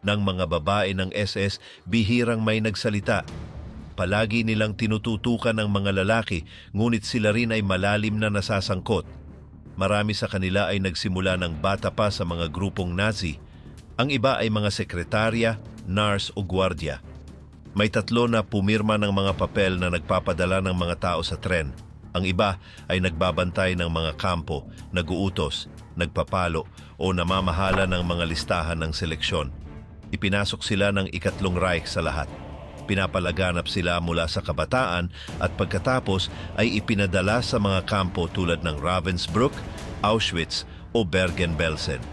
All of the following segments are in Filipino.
Ng mga babae ng SS, bihirang may nagsalita. Palagi nilang tinututukan ang mga lalaki, ngunit sila rin ay malalim na nasasangkot. Marami sa kanila ay nagsimula ng bata pa sa mga grupong Nazi. Ang iba ay mga sekretarya, nurse o gwardiya. May 3 na pumirma ng mga papel na nagpapadala ng mga tao sa tren. Ang iba ay nagbabantay ng mga kampo, naguutos, nagpapalo o namamahala ng mga listahan ng seleksyon. Ipinasok sila ng ikatlong Reich sa lahat. Pinapalaganap sila mula sa kabataan at pagkatapos ay ipinadala sa mga kampo tulad ng Ravensbrück, Auschwitz o Bergen-Belsen.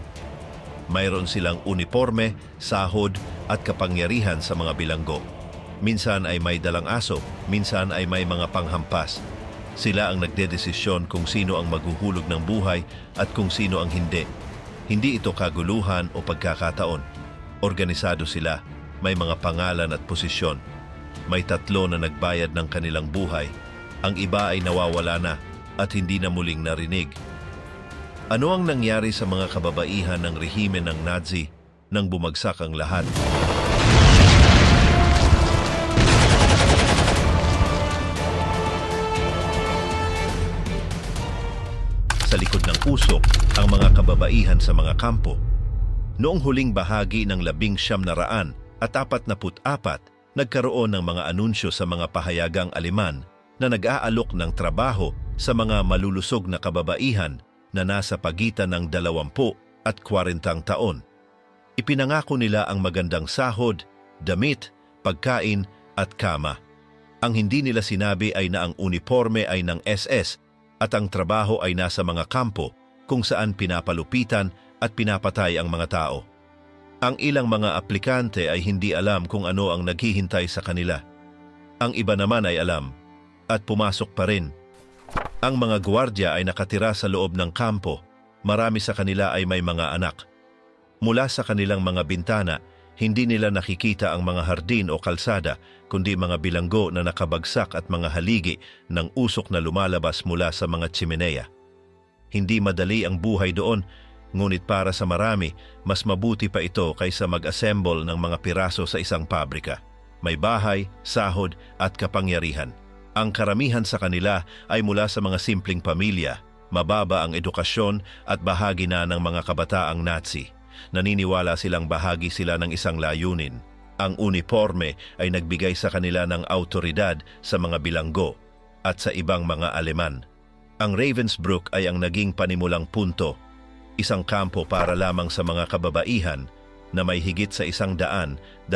Mayroon silang uniforme, sahod at kapangyarihan sa mga bilanggo. Minsan ay may dalang aso, minsan ay may mga panghampas. Sila ang nagdedesisyon kung sino ang maghuhulog ng buhay at kung sino ang hindi. Hindi ito kaguluhan o pagkakataon. Organisado sila, may mga pangalan at posisyon. May 3 na nagbayad ng kanilang buhay. Ang iba ay nawawala na at hindi na muling narinig. Ano ang nangyari sa mga kababaihan ng rehimen ng Nazi nang bumagsak ang lahat? Sa likod ng usok, ang mga kababaihan sa mga kampo. Noong huling bahagi ng 1944, nagkaroon ng mga anunsyo sa mga pahayagang Aleman na nag-aalok ng trabaho sa mga malulusog na kababaihan na nasa pagitan ng 20 at 40 taon. Ipinangako nila ang magandang sahod, damit, pagkain at kama. Ang hindi nila sinabi ay na ang uniforme ay ng SS at ang trabaho ay nasa mga kampo kung saan pinapalupitan at pinapatay ang mga tao. Ang ilang mga aplikante ay hindi alam kung ano ang naghihintay sa kanila. Ang iba naman ay alam at pumasok pa rin. Ang mga gwardiya ay nakatira sa loob ng kampo. Marami sa kanila ay may mga anak. Mula sa kanilang mga bintana, hindi nila nakikita ang mga hardin o kalsada, kundi mga bilanggo na nakabagsak at mga haligi ng usok na lumalabas mula sa mga tsimeneya. Hindi madali ang buhay doon, ngunit para sa marami, mas mabuti pa ito kaysa mag-assemble ng mga piraso sa isang pabrika. May bahay, sahod at kapangyarihan. Ang karamihan sa kanila ay mula sa mga simpleng pamilya, mababa ang edukasyon at bahagi na ng mga kabataang Nazi. Naniniwala silang bahagi sila ng isang layunin. Ang uniforme ay nagbigay sa kanila ng autoridad sa mga bilanggo at sa ibang mga Aleman. Ang Ravensbrück ay ang naging panimulang punto, isang kampo para lamang sa mga kababaihan na may higit sa 125,000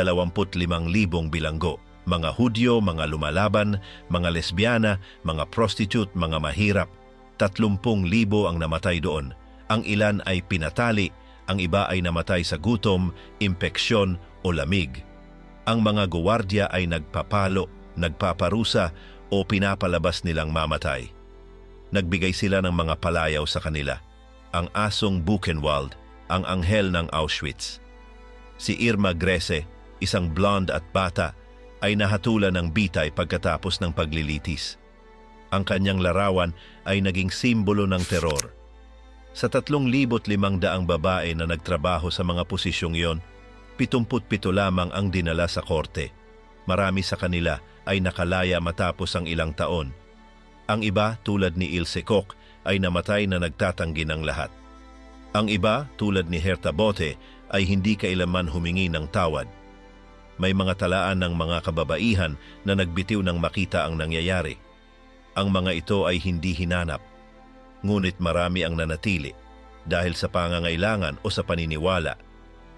bilanggo. Mga Hudyo, mga lumalaban, mga lesbiana, mga prostitute, mga mahirap. 30,000 ang namatay doon. Ang ilan ay pinatali, ang iba ay namatay sa gutom, impeksyon o lamig. Ang mga guwardiya ay nagpapalo, nagpaparusa o pinapalabas nilang mamatay. Nagbigay sila ng mga palayaw sa kanila. Ang asong Buchenwald, ang anghel ng Auschwitz. Si Irma Grese, isang blonde at bata, ay nahatulan ng bitay pagkatapos ng paglilitis. Ang kanyang larawan ay naging simbolo ng teror. Sa 3,500 babae na nagtrabaho sa mga posisyong iyon, 77 lamang ang dinala sa korte. Marami sa kanila ay nakalaya matapos ang ilang taon. Ang iba, tulad ni Ilse Koch, ay namatay na nagtatanggi ng lahat. Ang iba, tulad ni Herta Bote, ay hindi kailanman humingi ng tawad. May mga talaan ng mga kababaihan na nagbitiw nang makita ang nangyayari. Ang mga ito ay hindi hinanap, ngunit marami ang nanatili dahil sa pangangailangan o sa paniniwala.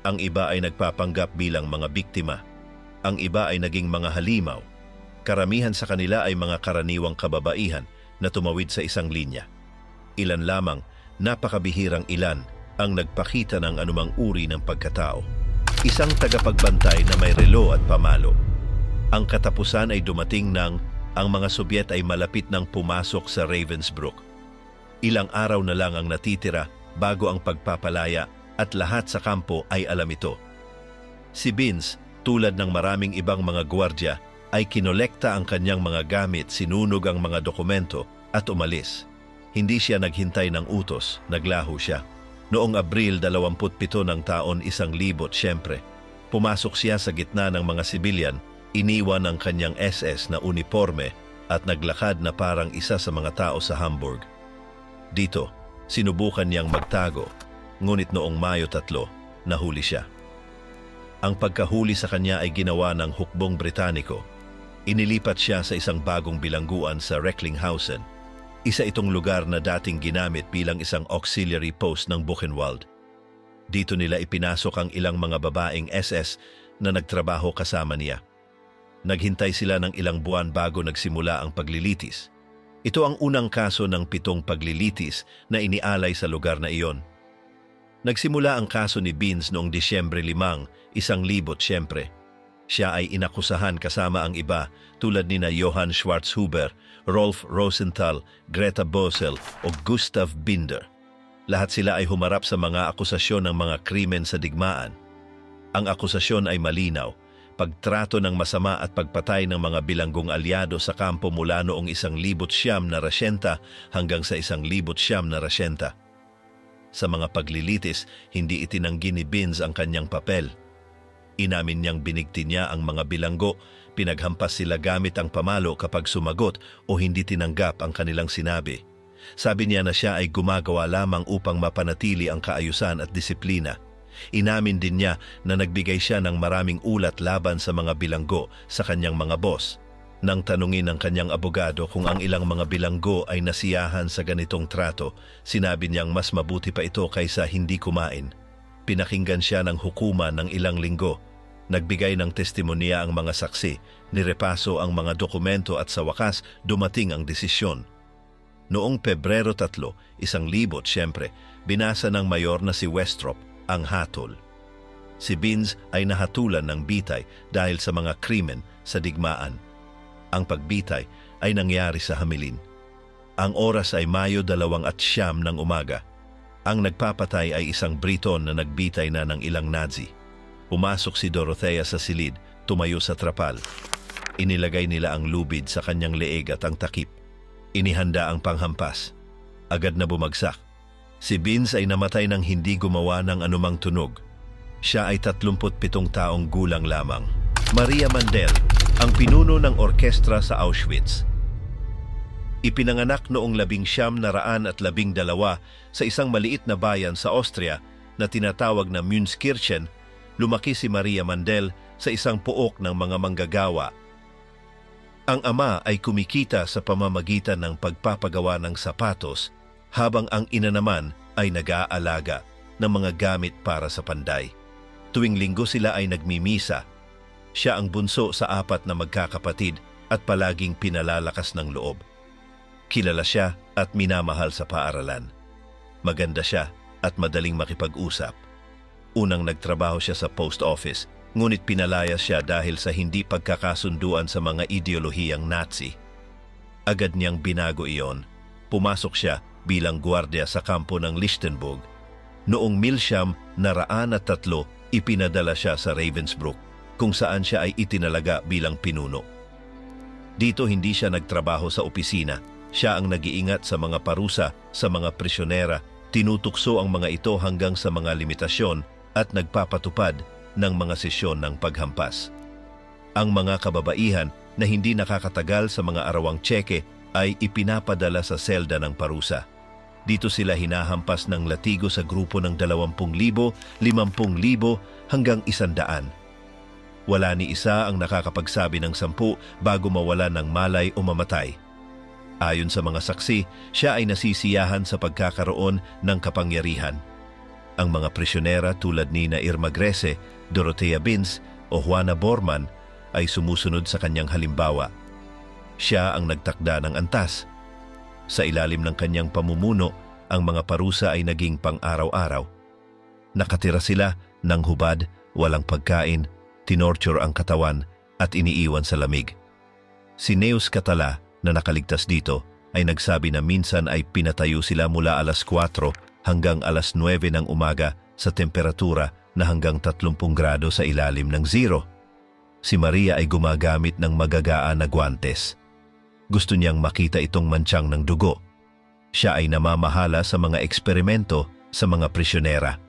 Ang iba ay nagpapanggap bilang mga biktima. Ang iba ay naging mga halimaw. Karamihan sa kanila ay mga karaniwang kababaihan na tumawid sa isang linya. Ilan lamang, napakabihirang ilan, ang nagpakita ng anumang uri ng pagkatao. Isang tagapagbantay na may relo at pamalo. Ang katapusan ay dumating nang ang mga Sobyet ay malapit nang pumasok sa Ravensbrück. Ilang araw na lang ang natitira bago ang pagpapalaya at lahat sa kampo ay alam ito. Si Binz, tulad ng maraming ibang mga gwardya, ay kinolekta ang kanyang mga gamit, sinunog ang mga dokumento at umalis. Hindi siya naghintay ng utos, naglaho siya. Noong Abril 27 ng taon 1,000, siyempre, Pumasok siya sa gitna ng mga sibilyan, iniwan ang kanyang SS na uniforme at naglakad na parang isa sa mga tao sa Hamburg. Dito, sinubukan niyang magtago, ngunit noong Mayo 3, nahuli siya. Ang pagkahuli sa kanya ay ginawa ng hukbong Britaniko. Inilipat siya sa isang bagong bilangguan sa Recklinghausen. Isa itong lugar na dating ginamit bilang isang auxiliary post ng Buchenwald. Dito nila ipinasok ang ilang mga babaeng SS na nagtrabaho kasama niya. Naghintay sila ng ilang buwan bago nagsimula ang paglilitis. Ito ang unang kaso ng 7 paglilitis na inialay sa lugar na iyon. Nagsimula ang kaso ni Binz noong Disyembre 5, 1,000 siyempre. Siya ay inakusahan kasama ang iba tulad nina Johann Schwarzhuber, Rolf Rosenthal, Greta Bosel o Gustav Binder. Lahat sila ay humarap sa mga akusasyon ng mga krimen sa digmaan. Ang akusasyon ay malinaw, pagtrato ng masama at pagpatay ng mga bilanggong alyado sa kampo mula noong 1,900 hanggang sa 1,900. Sa mga paglilitis, hindi itinanggi ni Binz ang kanyang papel. Inamin niyang binigti niya ang mga bilanggo, pinaghampas sila gamit ang pamalo kapag sumagot o hindi tinanggap ang kanilang sinabi. Sabi niya na siya ay gumagawa lamang upang mapanatili ang kaayusan at disiplina. Inamin din niya na nagbigay siya ng maraming ulat laban sa mga bilanggo sa kanyang mga boss. Nang tanungin ng kanyang abogado kung ang ilang mga bilanggo ay nasiyahan sa ganitong trato, sinabi niyang mas mabuti pa ito kaysa hindi kumain. Pinakinggan siya ng hukuman ng ilang linggo. Nagbigay ng testimonya ang mga saksi, nirepaso ang mga dokumento at sa wakas dumating ang desisyon. Noong Pebrero 3, 1,000 siyempre, binasa ng mayor na si Westrop ang hatol. Si Binz ay nahatulan ng bitay dahil sa mga krimen sa digmaan. Ang pagbitay ay nangyari sa Hamelin. Ang oras ay Mayo 2:09 ng umaga. Ang nagpapatay ay isang Briton na nagbitay na ng ilang Nazi. Pumasok si Dorothea sa silid, tumayo sa trapal. Inilagay nila ang lubid sa kanyang leeg at ang takip. Inihanda ang panghampas. Agad na bumagsak. Si Binz ay namatay nang hindi gumawa ng anumang tunog. Siya ay 37 taong gulang lamang. Maria Mandel, ang pinuno ng orkestra sa Auschwitz. Ipinanganak noong 1912 sa isang maliit na bayan sa Austria na tinatawag na Münzkirchen. Lumaki si Maria Mandel sa isang pook ng mga manggagawa. Ang ama ay kumikita sa pamamagitan ng pagpapagawa ng sapatos, habang ang ina naman ay nag-aalaga ng mga gamit para sa panday. Tuwing linggo sila ay nagmimisa. Siya ang bunso sa 4 na magkakapatid at palaging pinalalakas ng loob. Kilala siya at minamahal sa paaralan. Maganda siya at madaling makipag-usap. Unang nagtrabaho siya sa post office, ngunit pinalayas siya dahil sa hindi pagkakasunduan sa mga ideolohiyang Nazi. Agad niyang binago iyon. Pumasok siya bilang gwardiya sa kampo ng Lichtenburg. Noong 1903, ipinadala siya sa Ravensbrück, kung saan siya ay itinalaga bilang pinuno. Dito hindi siya nagtrabaho sa opisina. Siya ang nag-iingat sa mga parusa sa mga prisyonera, tinutukso ang mga ito hanggang sa mga limitasyon at nagpapatupad ng mga sesyon ng paghampas. Ang mga kababaihan na hindi nakakatagal sa mga arawang tseke ay ipinapadala sa selda ng parusa. Dito sila hinahampas ng latigo sa grupo ng 20,000, 50,000 hanggang 100. Wala ni isa ang nakakapagsabi ng 10 bago mawala ng malay o mamatay. Ayon sa mga saksi, siya ay nasisiyahan sa pagkakaroon ng kapangyarihan. Ang mga prisyonera tulad ni Irma Grese, Dorothea Binz o Juana Bormann ay sumusunod sa kanyang halimbawa. Siya ang nagtakda ng antas. Sa ilalim ng kanyang pamumuno, ang mga parusa ay naging pang-araw-araw. Nakatira sila ng hubad, walang pagkain, tinorture ang katawan at iniiwan sa lamig. Si Neus Catala na nakaligtas dito ay nagsabi na minsan ay pinatayo sila mula alas 4 hanggang alas 9 ng umaga sa temperatura na hanggang 30 grado sa ilalim ng zero. Si Maria ay gumagamit ng magagaan na guwantes. Gusto niyang makita itong mantsang ng dugo. Siya ay namamahala sa mga eksperimento sa mga prisyonera.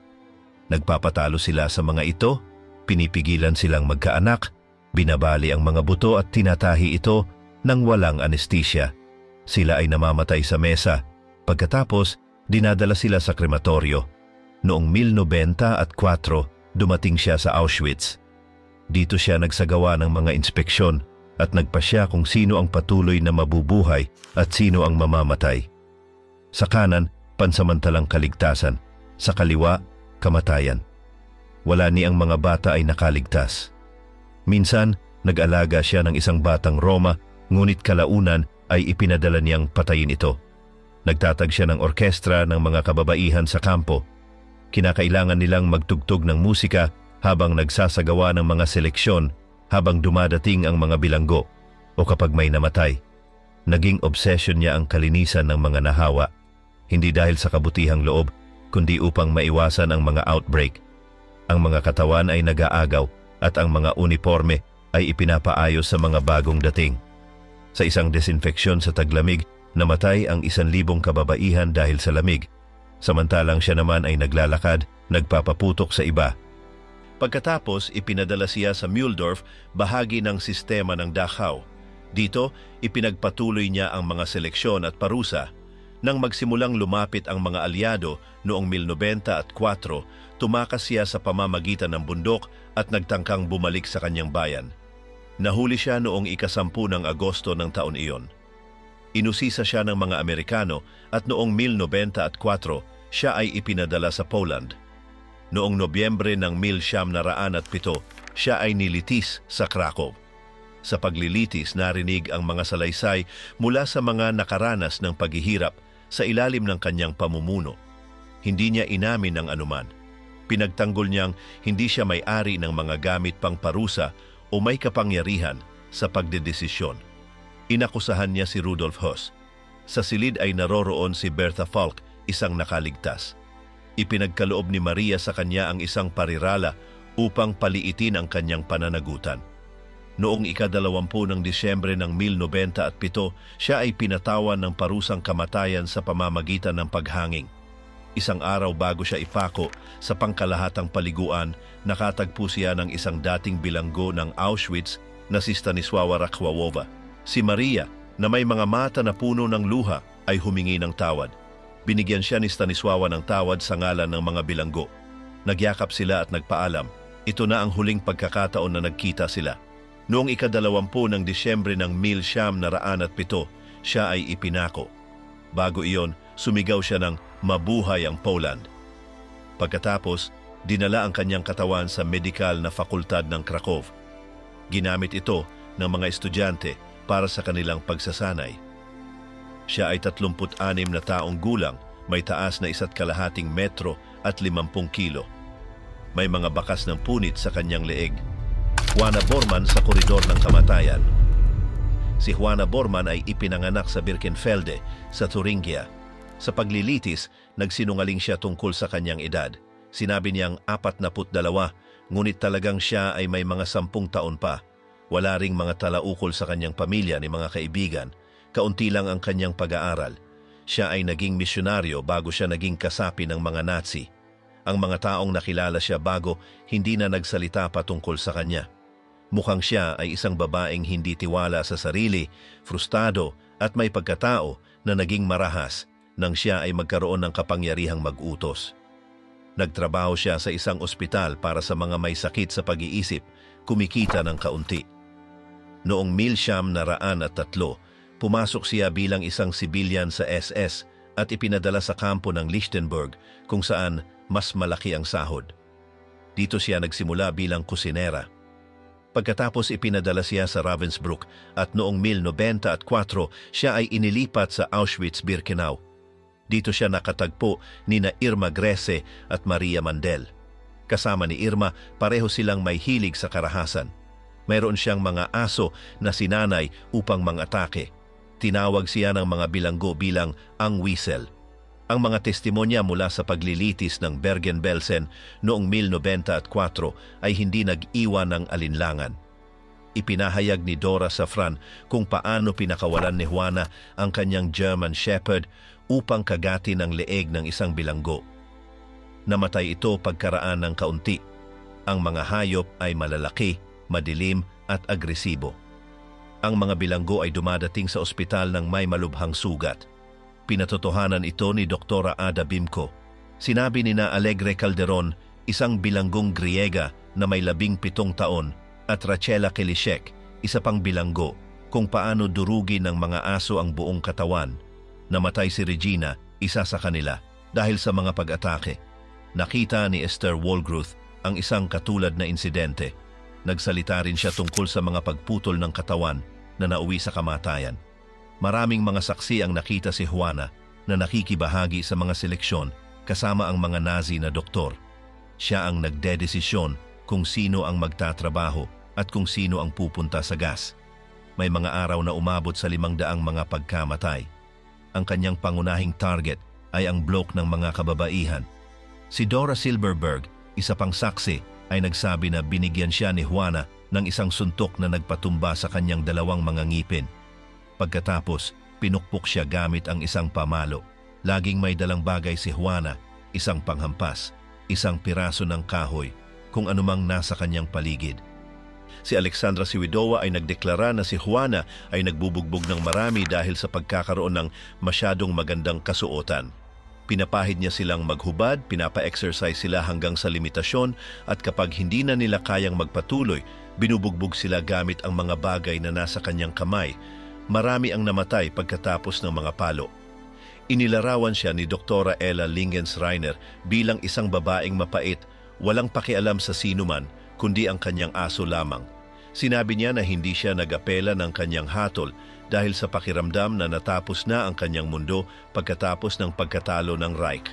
Nagpapatalo sila sa mga ito, Pinipigilan silang magkaanak, binabali ang mga buto at tinatahi ito nang walang anesthesia. Sila ay namamatay sa mesa. Pagkatapos, dinadala sila sa krematoryo. Noong 1904, dumating siya sa Auschwitz. Dito siya nagsagawa ng mga inspeksyon at nagpasya kung sino ang patuloy na mabubuhay at sino ang mamamatay. Sa kanan, pansamantalang kaligtasan. Sa kaliwa, kamatayan. Wala ni ang mga bata ay nakaligtas. Minsan, nag-alaga siya ng isang batang Roma, ngunit kalaunan ay ipinadala niyang patayin ito. Nagtatag siya ng orkestra ng mga kababaihan sa kampo. Kinakailangan nilang magtugtog ng musika habang nagsasagawa ng mga seleksyon habang dumadating ang mga bilanggo o kapag may namatay. Naging obsession niya ang kalinisan ng mga nahawa, hindi dahil sa kabutihang loob, kundi upang maiwasan ang mga outbreak. Ang mga katawan ay nag-aagaw at ang mga uniforme ay ipinapaayos sa mga bagong dating. Sa isang desinfeksyon sa taglamig, namatay ang 1,000 kababaihan dahil sa lamig. Samantalang siya naman ay naglalakad, nagpapaputok sa iba. Pagkatapos, ipinadala siya sa Mühldorf, bahagi ng sistema ng Dachau. Dito, ipinagpatuloy niya ang mga seleksyon at parusa. Nang magsimulang lumapit ang mga alyado noong 1904, tumakas siya sa pamamagitan ng bundok at nagtangkang bumalik sa kanyang bayan. Nahuli siya noong ika-10 ng Agosto ng taon iyon. Inusisa siya ng mga Amerikano at noong 1904, siya ay ipinadala sa Poland. Noong Nobyembre ng 1907, siya ay nilitis sa Krakow. Sa paglilitis, narinig ang mga salaysay mula sa mga nakaranas ng paghihirap sa ilalim ng kanyang pamumuno. Hindi niya inamin ang anuman. Pinagtanggol niyang hindi siya may-ari ng mga gamit pang parusa o may kapangyarihan sa pagdedesisyon. Inakusahan niya si Rudolf Höss. Sa silid ay naroroon si Bertha Falk, isang nakaligtas. Ipinagkaloob ni Maria sa kanya ang isang parirala upang paliitin ang kanyang pananagutan. Noong ika-20 ng Disyembre ng 1907, siya ay pinatawan ng parusang kamatayan sa pamamagitan ng paghanging. Isang araw bago siya ipako sa pangkalahatang paliguan, nakatagpo siya ng isang dating bilanggo ng Auschwitz na si Stanisława Rakwałowa. Si Maria, na may mga mata na puno ng luha, ay humingi ng tawad. Binigyan siya ni Stanisława ng tawad sa ngalan ng mga bilanggo. Nagyakap sila at nagpaalam. Ito na ang huling pagkakataon na nagkita sila. Noong ika-20 ng Disyembre ng 1907, siya ay ipinako. Bago iyon, sumigaw siya ng mabuhay ang Poland. Pagkatapos, dinala ang kanyang katawan sa medikal na fakultad ng Krakow. Ginamit ito ng mga estudyante para sa kanilang pagsasanay. Siya ay 36 na taong gulang, may taas na 1.5 metro at 50 kilo. May mga bakas ng punit sa kanyang leeg. Juana Bormann sa koridor ng kamatayan. Si Juana Bormann ay ipinanganak sa Birkenfelde, sa Thuringia. Sa paglilitis, nagsinungaling siya tungkol sa kanyang edad. Sinabi niyang 42, ngunit talagang siya ay may mga 10 taon pa. Wala ring mga talaukol sa kanyang pamilya ni mga kaibigan. Kaunti lang ang kanyang pag-aaral. Siya ay naging misyonaryo bago siya naging kasapi ng mga Nazi. Ang mga taong nakilala siya bago hindi na nagsalita pa tungkol sa kanya. Mukhang siya ay isang babaeng hindi tiwala sa sarili, frustrado at may pagkatao na naging marahas nang siya ay magkaroon ng kapangyarihang mag-utos. Nagtrabaho siya sa isang ospital para sa mga may sakit sa pag-iisip, kumikita ng kaunti. Noong 1903, pumasok siya bilang isang sibilyan sa SS at ipinadala sa kampo ng Lichtenberg kung saan mas malaki ang sahod. Dito siya nagsimula bilang kusinera. Pagkatapos ipinadala siya sa Ravensbrück at noong 1904 siya ay inilipat sa Auschwitz-Birkenau. Dito siya nakatagpo nina Irma Grese at Maria Mandel. Kasama ni Irma, pareho silang may hilig sa karahasan. Mayroon siyang mga aso na sinanay upang mangatake. Tinawag siya ng mga bilanggo bilang ang Wiesel. Ang mga testimonya mula sa paglilitis ng Bergen-Belsen noong 1904 ay hindi nag-iwan ng alinlangan. Ipinahayag ni Dora Safran kung paano pinakawalan ni Juana ang kanyang German Shepherd upang kagatin ang leeg ng isang bilanggo. Namatay ito pagkaraan ng kaunti. Ang mga hayop ay malalaki, madilim at agresibo. Ang mga bilanggo ay dumadating sa ospital ng may malubhang sugat. Pinatotohanan ito ni Dr. Ada Bimco. Sinabi ni na Alegre Calderon, isang bilanggong Griega na may 17 taon, at Rachela Kelishek, isa pang bilanggo, kung paano durugin ng mga aso ang buong katawan. Namatay si Regina, isa sa kanila, dahil sa mga pag-atake. Nakita ni Esther Walgroth ang isang katulad na insidente. Nagsalita rin siya tungkol sa mga pagputol ng katawan na nauwi sa kamatayan. Maraming mga saksi ang nakita si Juana na nakikibahagi sa mga seleksyon kasama ang mga Nazi na doktor. Siya ang nagdedesisyon kung sino ang magtatrabaho at kung sino ang pupunta sa gas. May mga araw na umabot sa 500 mga pagkamatay. Ang kanyang pangunahing target ay ang blok ng mga kababaihan. Si Dora Silverberg, isa pang saksi, ay nagsabi na binigyan siya ni Juana ng isang suntok na nagpatumba sa kanyang 2 mga ngipin. Pagkatapos, pinukpok siya gamit ang isang pamalo. Laging may dalang bagay si Juana, isang panghampas, isang piraso ng kahoy, kung anumang nasa kanyang paligid. Si Alexandra Siwidowa ay nagdeklara na si Juana ay nagbubugbog ng marami dahil sa pagkakaroon ng masyadong magandang kasuotan. Pinapahid niya silang maghubad, pinapa-exercise sila hanggang sa limitasyon, at kapag hindi na nila kayang magpatuloy, binubugbog sila gamit ang mga bagay na nasa kanyang kamay. Marami ang namatay pagkatapos ng mga palo. Inilarawan siya ni Dr. Ella Lingens-Reiner bilang isang babaeng mapait, walang pakialam sa sinuman, kundi ang kanyang aso lamang. Sinabi niya na hindi siya nag-apela ng kanyang hatol dahil sa pakiramdam na natapos na ang kanyang mundo pagkatapos ng pagkatalo ng Reich.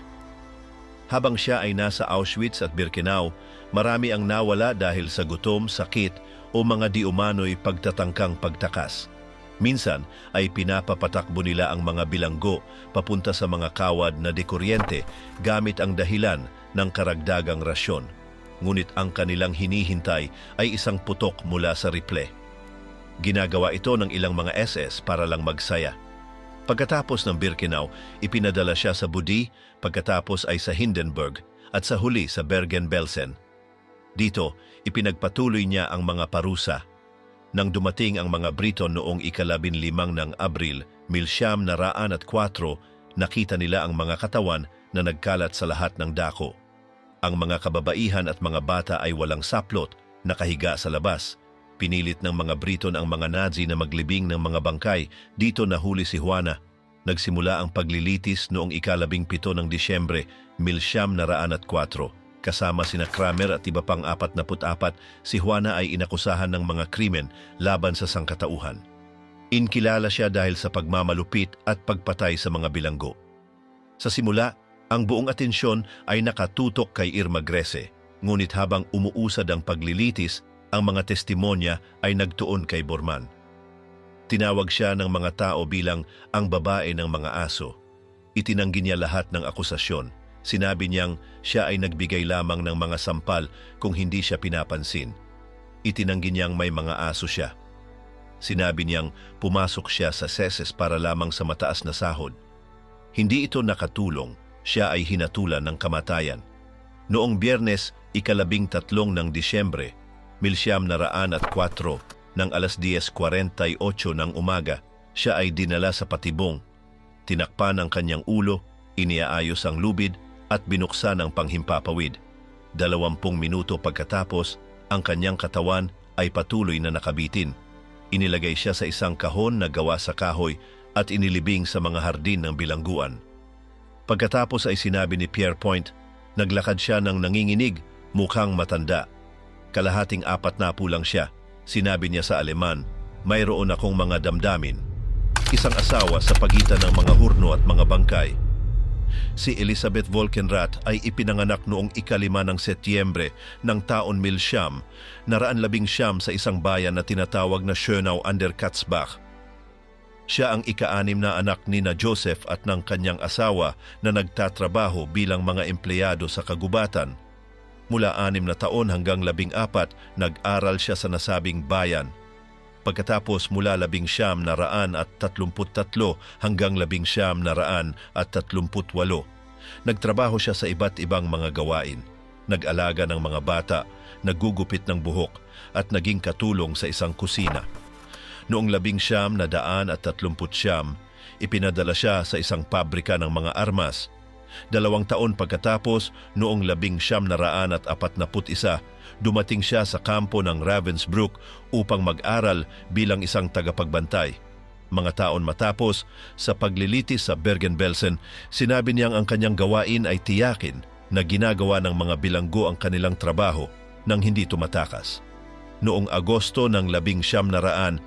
Habang siya ay nasa Auschwitz at Birkenau, marami ang nawala dahil sa gutom, sakit o mga di-umano'y pagtatangkang pagtakas. Minsan ay pinapapatakbo nila ang mga bilanggo papunta sa mga kawad na dekuryente gamit ang dahilan ng karagdagang rasyon. Ngunit ang kanilang hinihintay ay isang putok mula sa rifle. Ginagawa ito ng ilang mga SS para lang magsaya. Pagkatapos ng Birkenau, ipinadala siya sa Budi, pagkatapos ay sa Hindenburg at sa huli sa Bergen-Belsen. Dito, ipinagpatuloy niya ang mga parusa. Nang dumating ang mga Briton noong ika-15 ng Abril, 1904, nakita nila ang mga katawan na nagkalat sa lahat ng dako. Ang mga kababaihan at mga bata ay walang saplot, nakahiga sa labas. Pinilit ng mga Briton ang mga Nazi na maglibing ng mga bangkay. Dito nahuli si Juana. Nagsimula ang paglilitis noong ika-17 ng Disyembre, 1904. Kasama sina Kramer at iba pang 44, si Juana ay inakusahan ng mga krimen laban sa sangkatauhan. Inkilala siya dahil sa pagmamalupit at pagpatay sa mga bilanggo. Sa simula, ang buong atensyon ay nakatutok kay Irma Grese, ngunit habang umuusad ang paglilitis, ang mga testimonya ay nagtuon kay Bormann. Tinawag siya ng mga tao bilang ang babae ng mga aso. Itinanggi niya lahat ng akusasyon. Sinabi niyang siya ay nagbigay lamang ng mga sampal kung hindi siya pinapansin. Itinanggi niyang may mga aso siya. Sinabi niyang pumasok siya sa seses para lamang sa mataas na sahod. Hindi ito nakatulong, siya ay hinatulan ng kamatayan. Noong Biyernes, ika-13 ng Disyembre, 1904 ng alas 10:48 ng umaga, siya ay dinala sa patibong. Tinakpan ang kanyang ulo, iniaayos ang lubid at binuksan ang panghimpapawid. 20 minuto pagkatapos, ang kanyang katawan ay patuloy na nakabitin. Inilagay siya sa isang kahon na gawa sa kahoy at inilibing sa mga hardin ng bilangguan. Pagkatapos ay sinabi ni Pierrepoint, naglakad siya ng nanginginig, mukhang matanda. Kalahating 40 lang siya. Sinabi niya sa Aleman, mayroon akong mga damdamin. Isang asawa sa pagitan ng mga hurno at mga bangkay. Si Elisabeth Volkenrath ay ipinanganak noong ika-5 ng Setyembre ng taon 1919 sa isang bayan na tinatawag na Schönau an der Katzbach. Siya ang ika-6 na anak ni na Joseph at ng kanyang asawa na nagtatrabaho bilang mga empleyado sa kagubatan. Mula 6 na taon hanggang 14, nag-aral siya sa nasabing bayan. Pagkatapos mula 1933 hanggang 1938, nagtrabaho siya sa iba't ibang mga gawain. Nag-alaga ng mga bata, naggugupit ng buhok at naging katulong sa isang kusina. Noong 1939, ipinadala siya sa isang pabrika ng mga armas. 2 taon pagkatapos, noong 1941, dumating siya sa kampo ng Ravensbrück upang mag-aral bilang isang tagapagbantay. Mga taon matapos, sa paglilitis sa Bergen-Belsen, sinabi niyang ang kanyang gawain ay tiyakin na ginagawa ng mga bilanggo ang kanilang trabaho nang hindi tumatakas. Noong Agosto ng 1941,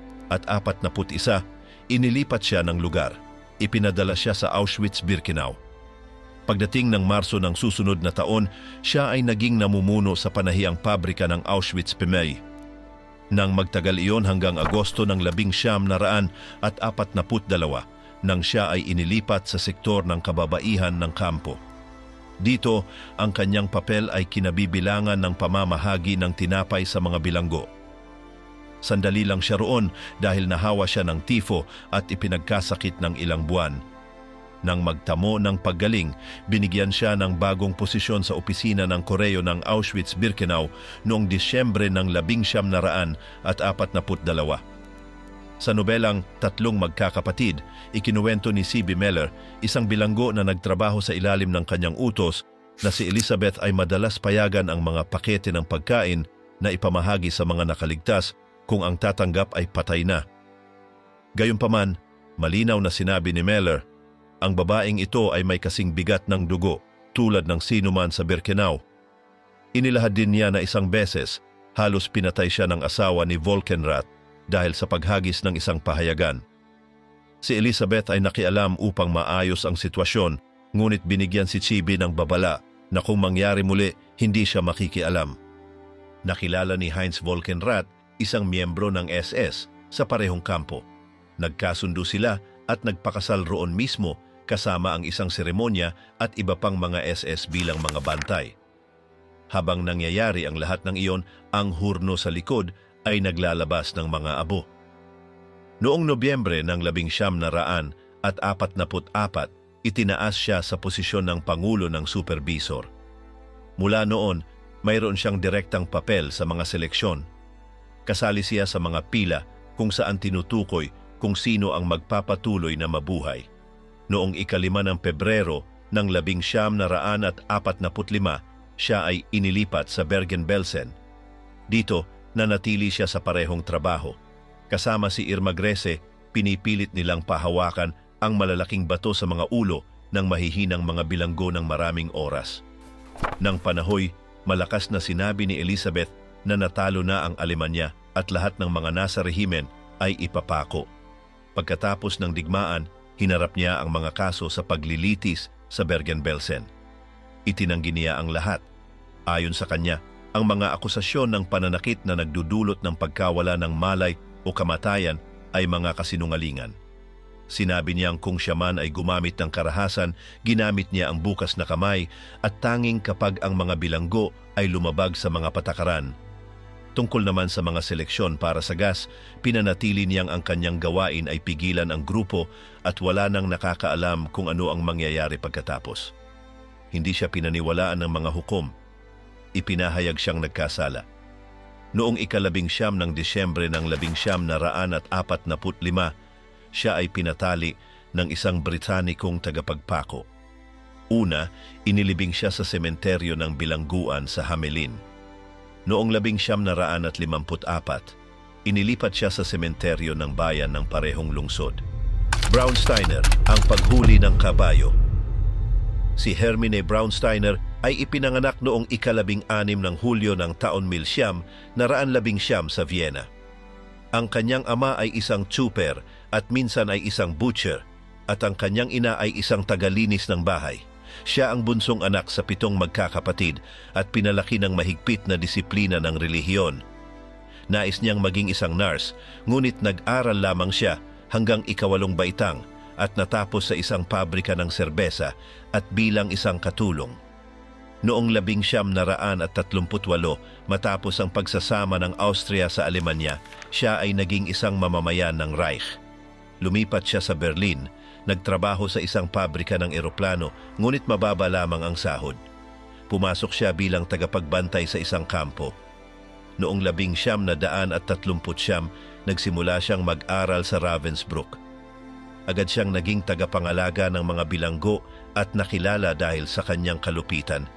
inilipat siya ng lugar. Ipinadala siya sa Auschwitz-Birkenau. Pagdating ng Marso ng susunod na taon, siya ay naging namumuno sa panahihang pabrika ng Auschwitz-Pimei. Nang magtagal iyon hanggang Agosto ng 1942, nang siya ay inilipat sa sektor ng kababaihan ng kampo. Dito, ang kanyang papel ay kinabibilangan ng pamamahagi ng tinapay sa mga bilanggo. Sandali lang siya roon dahil nahawa siya ng tifo at ipinagkasakit ng ilang buwan. Nang magtamo ng paggaling, binigyan siya ng bagong posisyon sa opisina ng Koreo ng Auschwitz-Birkenau noong Disyembre ng 1942. Sa nobelang Tatlong Magkakapatid, ikinuwento ni C.B. Meller, isang bilanggo na nagtrabaho sa ilalim ng kanyang utos, na si Elizabeth ay madalas payagan ang mga pakete ng pagkain na ipamahagi sa mga nakaligtas kung ang tatanggap ay patay na. Gayunpaman, malinaw na sinabi ni Meller, ang babaeng ito ay may kasing bigat ng dugo tulad ng sinuman sa Birkenau. Inilahad din niya na isang beses, halos pinatay siya ng asawa ni Volkenrath dahil sa paghagis ng isang pahayagan. Si Elizabeth ay nakialam upang maayos ang sitwasyon, ngunit binigyan si Chibi ng babala na kung mangyari muli, hindi siya makikialam. Nakilala ni Heinz Volkenrath, isang miyembro ng SS, sa parehong kampo. Nagkasundo sila at nagpakasal roon mismo kasama ang isang seremonya at iba pang mga SS bilang mga bantay. Habang nangyayari ang lahat ng iyon, ang hurno sa likod ay naglalabas ng mga abo. Noong Nobyembre ng 1944, itinaas siya sa posisyon ng Pangulo ng Supervisor. Mula noon, mayroon siyang direktang papel sa mga seleksyon. Kasali siya sa mga pila kung saan tinutukoy kung sino ang magpapatuloy na mabuhay. Noong 5 ng Pebrero ng 1945, siya ay inilipat sa Bergen-Belsen. Dito, nanatili siya sa parehong trabaho. Kasama si Irma Grese, pinipilit nilang pahawakan ang malalaking bato sa mga ulo ng mahihinang mga bilanggo ng maraming oras. Nang panahoy, malakas na sinabi ni Elizabeth na natalo na ang Alemanya at lahat ng mga nasa rehimen ay ipapako. Pagkatapos ng digmaan, hinarap niya ang mga kaso sa paglilitis sa Bergen-Belsen. Itinanggi niya ang lahat. Ayon sa kanya, ang mga akusasyon ng pananakit na nagdudulot ng pagkawala ng malay o kamatayan ay mga kasinungalingan. Sinabi niyang kung siya man ay gumamit ng karahasan, ginamit niya ang bukas na kamay at tanging kapag ang mga bilanggo ay lumabag sa mga patakaran. Tungkol naman sa mga seleksyon para sa gas, pinanatili niyang ang kanyang gawain ay pigilan ang grupo at wala nang nakakaalam kung ano ang mangyayari pagkatapos. Hindi siya pinaniwalaan ng mga hukom. Ipinahayag siyang nagkasala. Noong 19 ng Disyembre ng 1945, siya ay pinatali ng isang Britanikong tagapagpako. Una, inilibing siya sa sementeryo ng bilangguan sa Hamelin. Noong 1954, inilipat siya sa sementeryo ng bayan ng parehong lungsod. Braunsteiner, ang paghuli ng kabayo. Si Hermine Braunsteiner ay ipinanganak noong 16 ng Hulyo ng taon 1919 sa Vienna. Ang kanyang ama ay isang tsuper at minsan ay isang butcher at ang kanyang ina ay isang tagalinis ng bahay. Siya ang bunsong anak sa 7 magkakapatid at pinalaki ng mahigpit na disiplina ng relihiyon. Nais niyang maging isang nurse, ngunit nag-aral lamang siya hanggang 8 baitang at natapos sa isang pabrika ng serbesa at bilang isang katulong. Noong 1938, matapos ang pagsasama ng Austria sa Alemanya, siya ay naging isang mamamayan ng Reich. Lumipat siya sa Berlin, nagtrabaho sa isang pabrika ng eroplano, ngunit mababa lamang ang sahod. Pumasok siya bilang tagapagbantay sa isang kampo. Noong 1939, nagsimula siyang mag-aral sa Ravensbrück. Agad siyang naging tagapangalaga ng mga bilanggo at nakilala dahil sa kanyang kalupitan.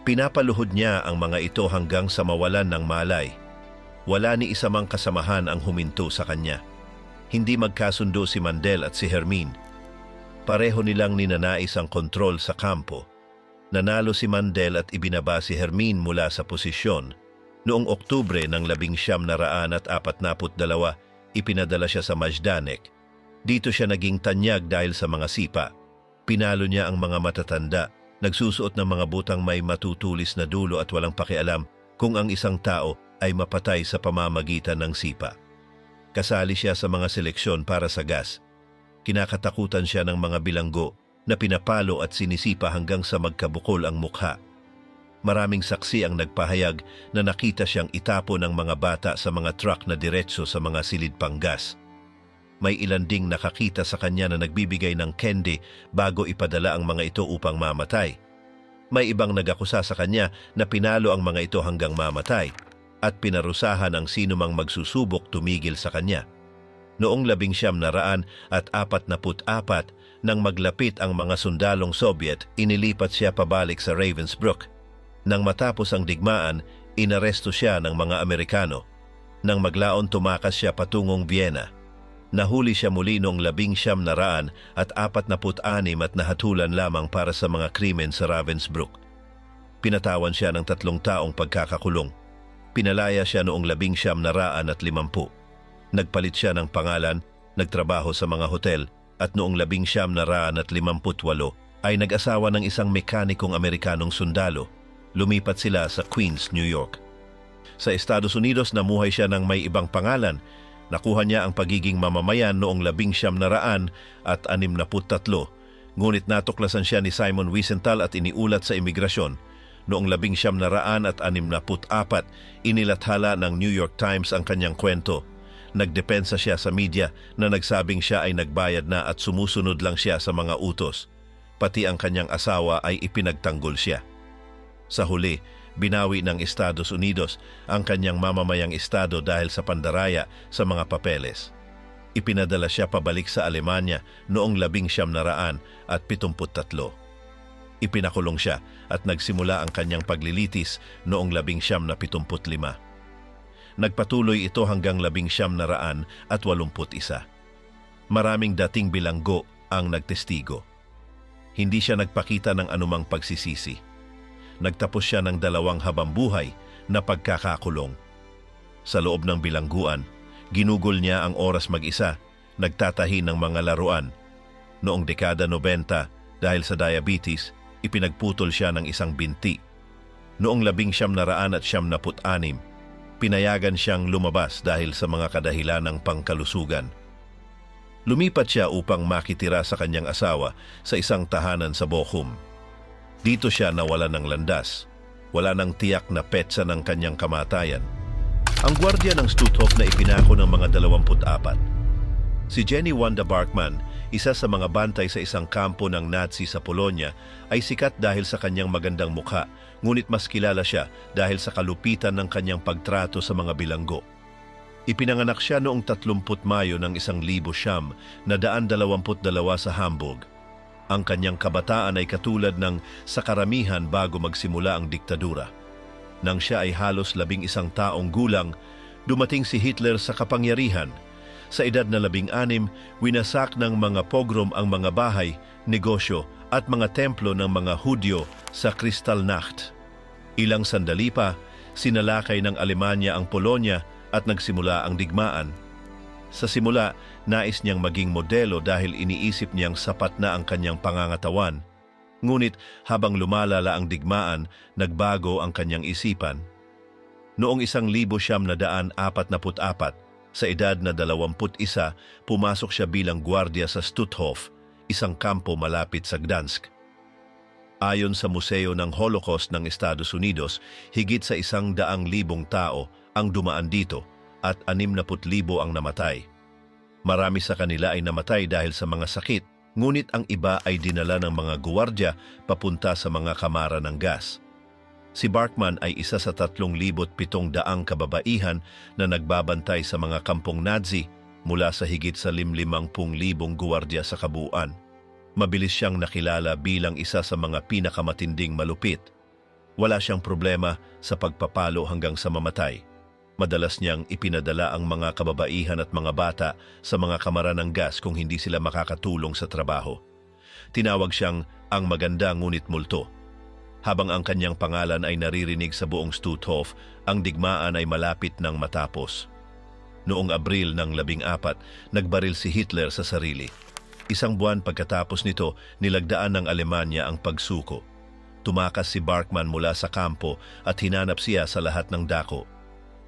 Pinapaluhod niya ang mga ito hanggang sa mawalan ng malay. Wala ni isa mang kasamahan ang huminto sa kanya. Hindi magkasundo si Mandel at si Hermine. Pareho nilang ninanais ang kontrol sa kampo. Nanalo si Mandel at ibinaba si Hermine mula sa posisyon. Noong Oktubre ng 1942, ipinadala siya sa Majdanek. Dito siya naging tanyag dahil sa mga sipa. Pinalo niya ang mga matatanda, nagsusuot ng mga butang may matutulis na dulo at walang pakialam kung ang isang tao ay mapatay sa pamamagitan ng sipa. Kasali siya sa mga seleksyon para sa gas. Kinakatakutan siya ng mga bilanggo na pinapalo at sinisipa hanggang sa magkabukol ang mukha. Maraming saksi ang nagpahayag na nakita siyang itapo ng mga bata sa mga truck na diretso sa mga silid panggas. May ilan ding nakakita sa kanya na nagbibigay ng candy bago ipadala ang mga ito upang mamatay. May ibang nagakusa sa kanya na pinalo ang mga ito hanggang mamatay at pinarusahan ang sinumang magsusubok tumigil sa kanya. Noong 1944, nang maglapit ang mga sundalong Soviet, inilipat siya pabalik sa Ravensbrück. Nang matapos ang digmaan, inaresto siya ng mga Amerikano. Nang maglaon, tumakas siya patungong Vienna. Nahuli siya muli noong 1946 at nahatulan lamang para sa mga krimen sa Ravensbrück. Pinatawan siya ng 3 taong pagkakakulong. Pinalaya siya noong 1950. Nagpalit siya ng pangalan, nagtrabaho sa mga hotel, at noong 1958 ay nag-asawa ng isang mekanikong Amerikanong sundalo. Lumipat sila sa Queens, New York. Sa Estados Unidos, namuhay siya ng may ibang pangalan. Nakuha niya ang pagiging mamamayan noong 1963, ngunit natuklasan siya ni Simon Wiesenthal at iniulat sa imigrasyon. Noong 1964, inilathala ng New York Times ang kanyang kwento. Nagdepensa siya sa media na nagsabing siya ay nagbayad na at sumusunod lang siya sa mga utos. Pati ang kanyang asawa ay ipinagtanggol siya. Sa huli, binawi ng Estados Unidos ang kanyang mamamayang estado dahil sa pandaraya sa mga papeles. Ipinadala siya pabalik sa Alemanya noong 1973. Ipinakulong siya at nagsimula ang kanyang paglilitis noong 1975. Nagpatuloy ito hanggang 1981. Maraming dating bilanggo ang nagtestigo. Hindi siya nagpakita ng anumang pagsisisi. Nagtapos siya ng 2 habambuhay na pagkakakulong. Sa loob ng bilangguan, ginugol niya ang oras mag-isa, nagtatahi ng mga laruan. Noong dekada 90, dahil sa diabetes, ipinagputol siya ng isang binti. Noong 1976, pinayagan siyang lumabas dahil sa mga kadahilan ng pangkalusugan. Lumipat siya upang makitira sa kanyang asawa sa isang tahanan sa Bochum. Dito siya nawala ng landas. Wala nang tiyak na petsa ng kanyang kamatayan. Ang gwardiya ng Stutthof na ipinako ng mga 24. Si Jenny Wanda Barkman, isa sa mga bantay sa isang kampo ng Nazi sa Polonia, ay sikat dahil sa kanyang magandang mukha, ngunit mas kilala siya dahil sa kalupitan ng kanyang pagtrato sa mga bilanggo. Ipinanganak siya noong 30 Mayo ng 1922 sa Hamburg. Ang kanyang kabataan ay katulad ng sa karamihan bago magsimula ang diktadura. Nang siya ay halos 11 taong gulang, dumating si Hitler sa kapangyarihan. Sa edad na 16, winasak ng mga pogrom ang mga bahay, negosyo at mga templo ng mga Hudyo sa Kristallnacht. Ilang sandali pa, sinalakay ng Alemanya ang Polonia at nagsimula ang digmaan. Sa simula, nais niyang maging modelo dahil iniisip niyang sapat na ang kanyang pangangatawan. Ngunit habang lumalala ang digmaan, nagbago ang kanyang isipan. Noong 1944, sa edad na 21, pumasok siya bilang gwardiya sa Stutthof, isang kampo malapit sa Gdansk. Ayon sa Museo ng Holocaust ng Estados Unidos, higit sa 100,000 tao ang dumaan dito at 60,000 ang namatay. Marami sa kanila ay namatay dahil sa mga sakit, ngunit ang iba ay dinala ng mga guwardya papunta sa mga kamara ng gas. Si Barkman ay isa sa 3,700 kababaihan na nagbabantay sa mga kampong Nazi mula sa higit sa 50,000 guwardiya sa kabuuan. Mabilis siyang nakilala bilang isa sa mga pinakamatinding malupit. Wala siyang problema sa pagpapalo hanggang sa mamatay. Madalas niyang ipinadala ang mga kababaihan at mga bata sa mga kamara ng gas kung hindi sila makakatulong sa trabaho. Tinawag siyang ang maganda ngunit multo. Habang ang kanyang pangalan ay naririnig sa buong Stutthof, ang digmaan ay malapit nang matapos. Noong Abril ng 14, nagbaril si Hitler sa sarili. Isang buwan pagkatapos nito, nilagdaan ng Alemanya ang pagsuko. Tumakas si Barkman mula sa kampo at hinanap siya sa lahat ng dako.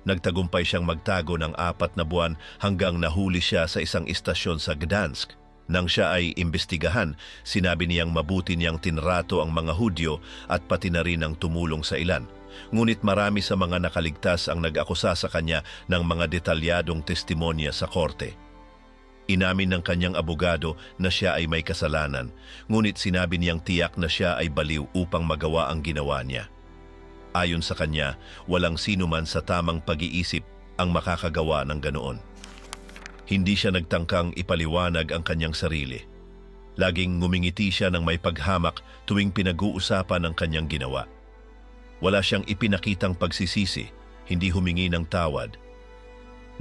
Nagtagumpay siyang magtago ng 4 na buwan hanggang nahuli siya sa isang istasyon sa Gdansk. Nang siya ay imbestigahan, sinabi niyang mabuti niyang tinrato ang mga Hudyo at pati na rin ang tumulong sa ilan. Ngunit marami sa mga nakaligtas ang nag-akusa sa kanya ng mga detalyadong testimonya sa korte. Inamin ng kanyang abogado na siya ay may kasalanan, ngunit sinabi niyang tiyak na siya ay baliw upang magawa ang ginawa niya. Ayon sa kanya, walang sinuman sa tamang pag-iisip ang makakagawa ng ganoon. Hindi siya nagtangkang ipaliwanag ang kanyang sarili. Laging ngumingiti siya ng may paghamak tuwing pinag-uusapan ang kanyang ginawa. Wala siyang ipinakitang pagsisisi, hindi humingi ng tawad.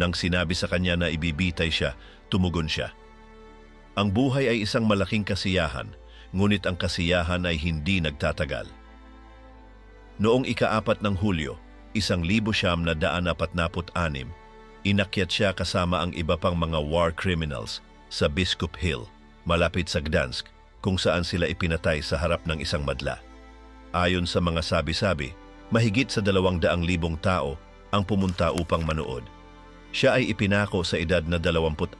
Nang sinabi sa kanya na ibibitay siya, tumugon siya. Ang buhay ay isang malaking kasiyahan, ngunit ang kasiyahan ay hindi nagtatagal. Noong ika-4 ng Hulyo, 1946, inakyat siya kasama ang iba pang mga war criminals sa Biskup Hill, malapit sa Gdansk, kung saan sila ipinatay sa harap ng isang madla. Ayon sa mga sabi-sabi, mahigit sa 200,000 tao ang pumunta upang manood. Siya ay ipinako sa edad na 24.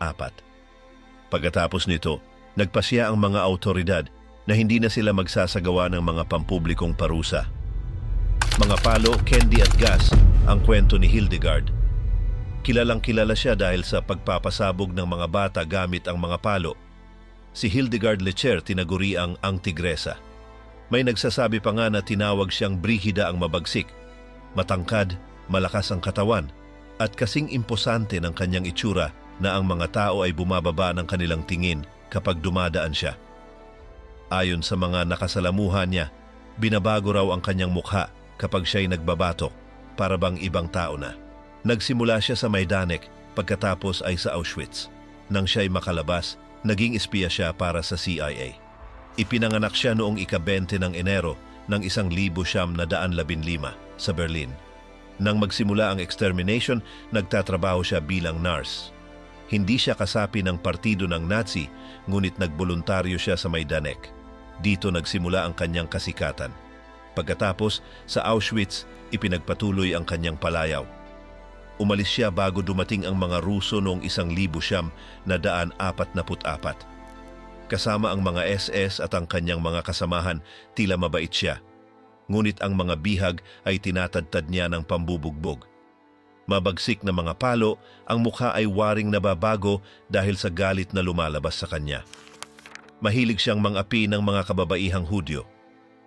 Pagkatapos nito, nagpasya ang mga autoridad na hindi na sila magsasagawa ng mga pampublikong parusa. Mga palo, candy at gas ang kwento ni Hildegard. Kilalang-kilala siya dahil sa pagpapasabog ng mga bata gamit ang mga palo. Si Hildegard Lecher tinaguri ang tigresa. May nagsasabi pa nga na tinawag siyang Brigida ang mabagsik. Matangkad, malakas ang katawan, at kasing imposante ng kanyang itsura na ang mga tao ay bumababa ng kanilang tingin kapag dumadaan siya. Ayon sa mga nakasalamuhan niya, binabago raw ang kanyang mukha kapag siya'y nagbabatok, para bang ibang tao na. Nagsimula siya sa Majdanek, pagkatapos ay sa Auschwitz. Nang siya'y makalabas, naging espiya siya para sa CIA. Ipinanganak siya noong ika-20 ng Enero ng 1915 sa Berlin. Nang magsimula ang extermination, nagtatrabaho siya bilang nurse. Hindi siya kasapi ng partido ng Nazi, ngunit nagboluntaryo siya sa Majdanek. Dito nagsimula ang kanyang kasikatan. Pagkatapos, sa Auschwitz, ipinagpatuloy ang kanyang palayaw. Umalis siya bago dumating ang mga Ruso noong 1944. Kasama ang mga SS at ang kanyang mga kasamahan, tila mabait siya. Ngunit ang mga bihag ay tinatadtad niya ng pambubugbog. Mabagsik na mga palo, ang mukha ay waring nababago dahil sa galit na lumalabas sa kanya. Mahilig siyang mangapi ng mga kababaihang Hudyo.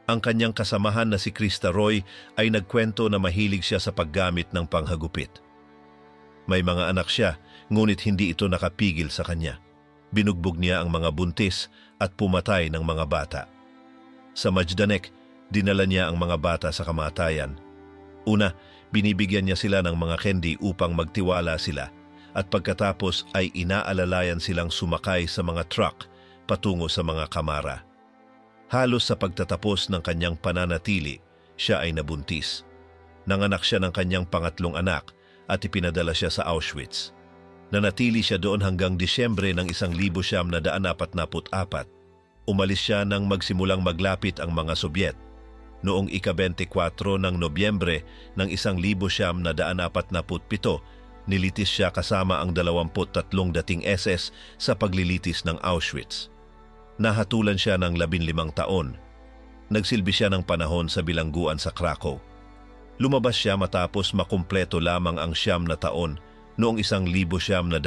Ang kanyang kasamahan na si Krista Roy ay nagkwento na mahilig siya sa paggamit ng panghagupit. May mga anak siya, ngunit hindi ito nakapigil sa kanya. Binugbog niya ang mga buntis at pumatay ng mga bata. Sa Majdanek, dinala niya ang mga bata sa kamatayan. Una, binibigyan niya sila ng mga candy upang magtiwala sila, at pagkatapos ay inaalalayan silang sumakay sa mga truck patungo sa mga kamara. Halos sa pagtatapos ng kanyang pananatili, siya ay nabuntis. Nanganak siya ng kanyang pangatlong anak at ipinadala siya sa Auschwitz. Nanatili siya doon hanggang Disyembre ng 1944. Umalis siya nang magsimulang maglapit ang mga Sobyet. Noong ika-24 ng Nobyembre ng 1947, nilitis siya kasama ang 23 dating SS sa paglilitis ng Auschwitz. Nahatulan siya ng 15 taon. Nagsilbi siya ng panahon sa bilangguan sa Krakow. Lumabas siya matapos makumpleto lamang ang 9 na taon noong 1956.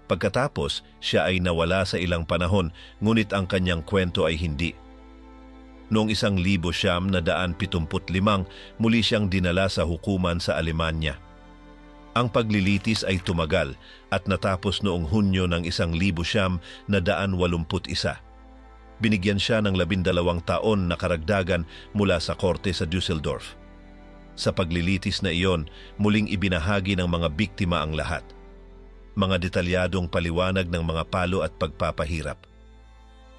Pagkatapos, siya ay nawala sa ilang panahon, ngunit ang kanyang kwento ay hindi. Noong 1975, muli siyang dinala sa hukuman sa Alemanya. Ang paglilitis ay tumagal at natapos noong Hunyo ng 1981. Binigyan siya ng 12 taon na karagdagan mula sa korte sa Düsseldorf. Sa paglilitis na iyon, muling ibinahagi ng mga biktima ang lahat. Mga detalyadong paliwanag ng mga palo at pagpapahirap.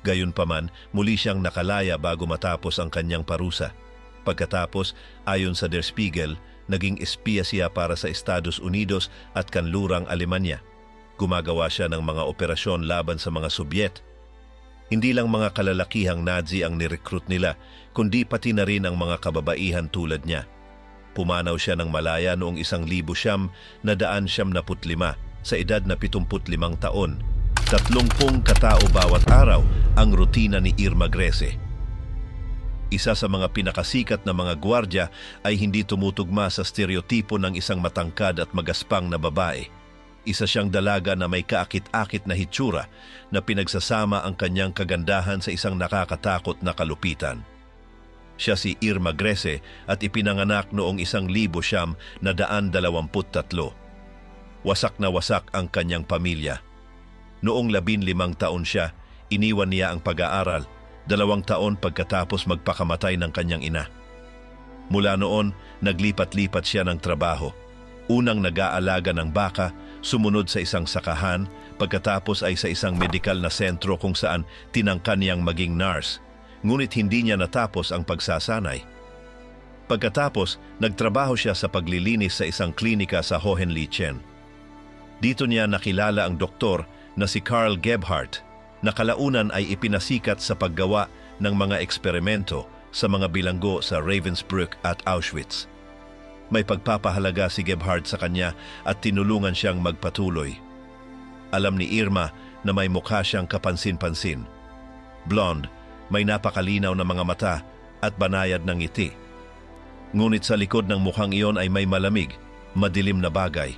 Gayunpaman, muli siyang nakalaya bago matapos ang kanyang parusa. Pagkatapos, ayon sa Der Spiegel, naging espiya siya para sa Estados Unidos at kanlurang Alemanya. Gumagawa siya ng mga operasyon laban sa mga Sobyet. Hindi lang mga kalalakihang Nazi ang nirecruit nila, kundi pati na rin ang mga kababaihan tulad niya. Pumanaw siya ng Malaya noong 1975 sa edad na 75 taon. 30 katao bawat araw ang rutina ni Irma Grese. Isa sa mga pinakasikat na mga gwardya ay hindi tumutugma sa stereotipo ng isang matangkad at magaspang na babae. Isa siyang dalaga na may kaakit-akit na hitsura na pinagsasama ang kanyang kagandahan sa isang nakakatakot na kalupitan. Siya si Irma Grese at ipinanganak noong 1923. Wasak na wasak ang kanyang pamilya. Noong 15 taon siya, iniwan niya ang pag-aaral, 2 taon pagkatapos magpakamatay ng kanyang ina. Mula noon, naglipat-lipat siya ng trabaho. Unang nag-aalaga ng baka, sumunod sa isang sakahan, pagkatapos ay sa isang medikal na sentro kung saan tinangkan niyang maging nurse, ngunit hindi niya natapos ang pagsasanay. Pagkatapos, nagtrabaho siya sa paglilinis sa isang klinika sa Hohenlichen. Dito niya nakilala ang doktor na si Karl Gebhardt, na kalaunan ay ipinasikat sa paggawa ng mga eksperimento sa mga bilanggo sa Ravensbrück at Auschwitz. May pagpapahalaga si Gebhardt sa kanya at tinulungan siyang magpatuloy. Alam ni Irma na may mukha siyang kapansin-pansin. Blonde, may napakalinaw na mga mata at banayad ng ngiti. Ngunit sa likod ng mukhang iyon ay may malamig, madilim na bagay.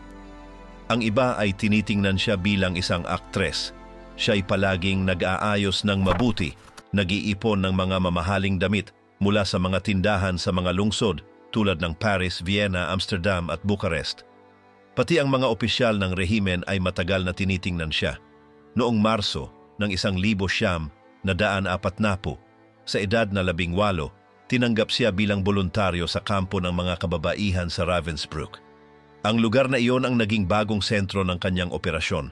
Ang iba ay tinitingnan siya bilang isang aktres. Siya'y palaging nag-aayos ng mabuti, nag-iipon ng mga mamahaling damit mula sa mga tindahan sa mga lungsod tulad ng Paris, Vienna, Amsterdam at Bucharest. Pati ang mga opisyal ng rehimen ay matagal na tinitingnan siya. Noong Marso ng 1940, sa edad na 18, tinanggap siya bilang voluntaryo sa kampo ng mga kababaihan sa Ravensbrück. Ang lugar na iyon ang naging bagong sentro ng kanyang operasyon.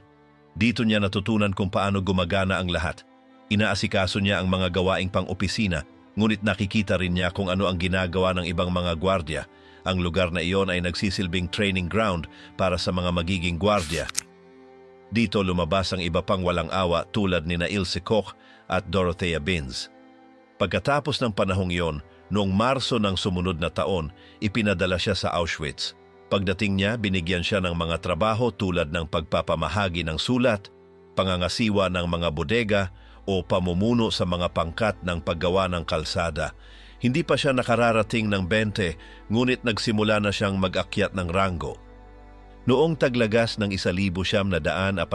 Dito niya natutunan kung paano gumagana ang lahat. Inaasikaso niya ang mga gawaing pang-opisina, ngunit nakikita rin niya kung ano ang ginagawa ng ibang mga gwardya. Ang lugar na iyon ay nagsisilbing training ground para sa mga magiging gwardya. Dito lumabas ang iba pang walang awa tulad ni Ilse Koch at Dorothea Binz. Pagkatapos ng panahong iyon, noong Marso ng sumunod na taon, ipinadala siya sa Auschwitz. Pagdating niya, binigyan siya ng mga trabaho tulad ng pagpapamahagi ng sulat, pangangasiwa ng mga bodega o pamumuno sa mga pangkat ng paggawa ng kalsada. Hindi pa siya nakararating ng 20, ngunit nagsimula na siyang mag-akyat ng ranggo. Noong taglagas ng 1943,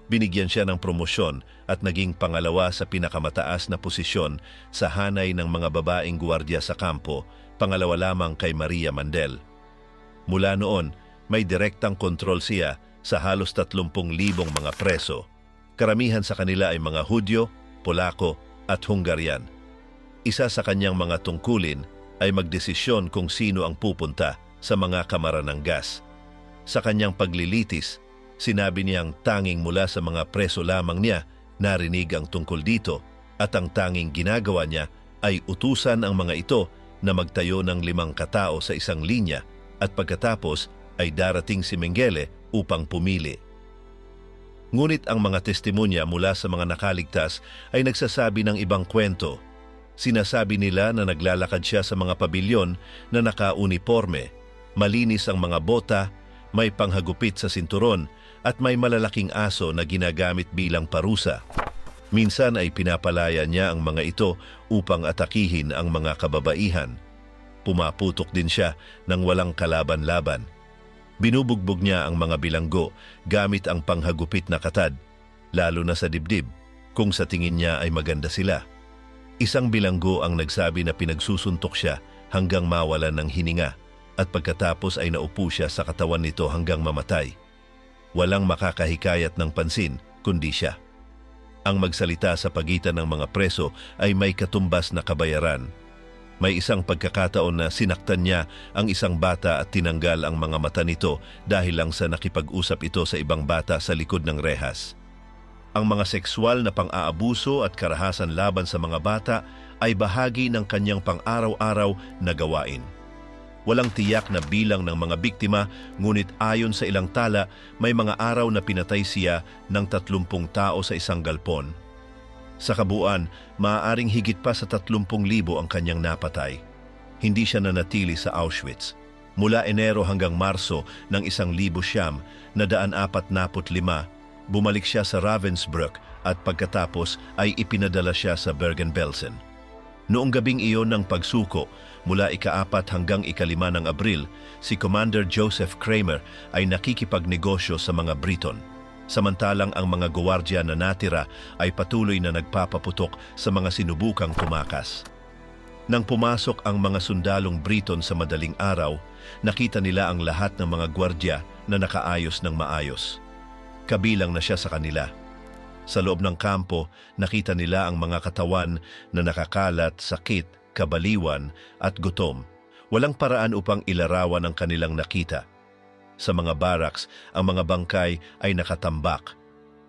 binigyan siya ng promosyon at naging pangalawa sa pinakamataas na posisyon sa hanay ng mga babaeng guwardiya sa kampo, pangalawa lamang kay Maria Mandel. Mula noon, may direktang kontrol siya sa halos 30,000 mga preso. Karamihan sa kanila ay mga Hudyo, Polako at Hungarian. Isa sa kanyang mga tungkulin ay magdesisyon kung sino ang pupunta sa mga kamara ng gas. Sa kanyang paglilitis, sinabi niyang tanging mula sa mga preso lamang niya narinig ang tungkol dito at ang tanging ginagawa niya ay utusan ang mga ito na magtayo ng 5 katao sa isang linya at pagkatapos ay darating si Mengele upang pumili. Ngunit ang mga testimonya mula sa mga nakaligtas ay nagsasabi ng ibang kwento. Sinasabi nila na naglalakad siya sa mga pabilyon na naka-uniforme, malinis ang mga bota, may panghagupit sa sinturon at may malalaking aso na ginagamit bilang parusa. Minsan ay pinapalaya niya ang mga ito upang atakihin ang mga kababaihan. Pumaputok din siya ng walang kalaban-laban. Binubugbog niya ang mga bilanggo gamit ang panghagupit na katad, lalo na sa dibdib, kung sa tingin niya ay maganda sila. Isang bilanggo ang nagsabi na pinagsusuntok siya hanggang mawalan ng hininga at pagkatapos ay naupo siya sa katawan nito hanggang mamatay. Walang makakahikayat ng pansin kundi siya. Ang magsalita sa pagitan ng mga preso ay may katumbas na kabayaran. May isang pagkakataon na sinaktan niya ang isang bata at tinanggal ang mga mata nito dahil lang sa nakipag-usap ito sa ibang bata sa likod ng rehas. Ang mga sexual na pang-aabuso at karahasan laban sa mga bata ay bahagi ng kanyang pang-araw-araw na gawain. Walang tiyak na bilang ng mga biktima, ngunit ayon sa ilang tala, may mga araw na pinatay siya ng 30 tao sa isang galpon. Sa kabuuan, maaaring higit pa sa 30,000 ang kanyang napatay. Hindi siya nanatili sa Auschwitz. Mula Enero hanggang Marso ng 1945, bumalik siya sa Ravensbrück at pagkatapos ay ipinadala siya sa Bergen-Belsen. Noong gabing iyon ng pagsuko, mula ika-4 hanggang ika-5 ng Abril, si Commander Joseph Kramer ay nakikipagnegosyo sa mga Briton. Samantalang ang mga guwardiya na natira ay patuloy na nagpapaputok sa mga sinubukang tumakas. Nang pumasok ang mga sundalong Briton sa madaling araw, nakita nila ang lahat ng mga gwardiya na nakaayos ng maayos. Kabilang na siya sa kanila. Sa loob ng kampo, nakita nila ang mga katawan na nakakalat, sakit, kabaliwan at gutom. Walang paraan upang ilarawan ang kanilang nakita. Sa mga barracks, ang mga bangkay ay nakatambak.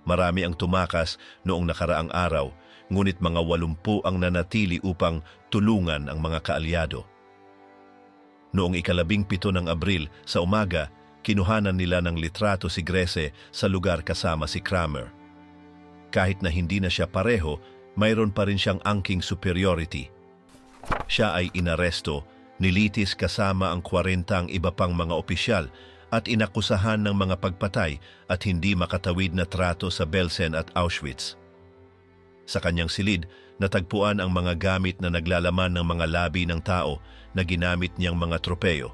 Marami ang tumakas noong nakaraang araw, ngunit mga 80 ang nanatili upang tulungan ang mga kaalyado. Noong ika-17 ng Abril, sa umaga, kinuhanan nila ng litrato si Grese sa lugar kasama si Kramer. Kahit na hindi na siya pareho, mayroon pa rin siyang angking superiority. Siya ay inaresto, nilitis kasama ang 40 iba pang mga opisyal at inakusahan ng mga pagpatay at hindi makatawid na trato sa Belsen at Auschwitz. Sa kanyang silid, natagpuan ang mga gamit na naglalaman ng mga labi ng tao na ginamit niyang mga tropeyo.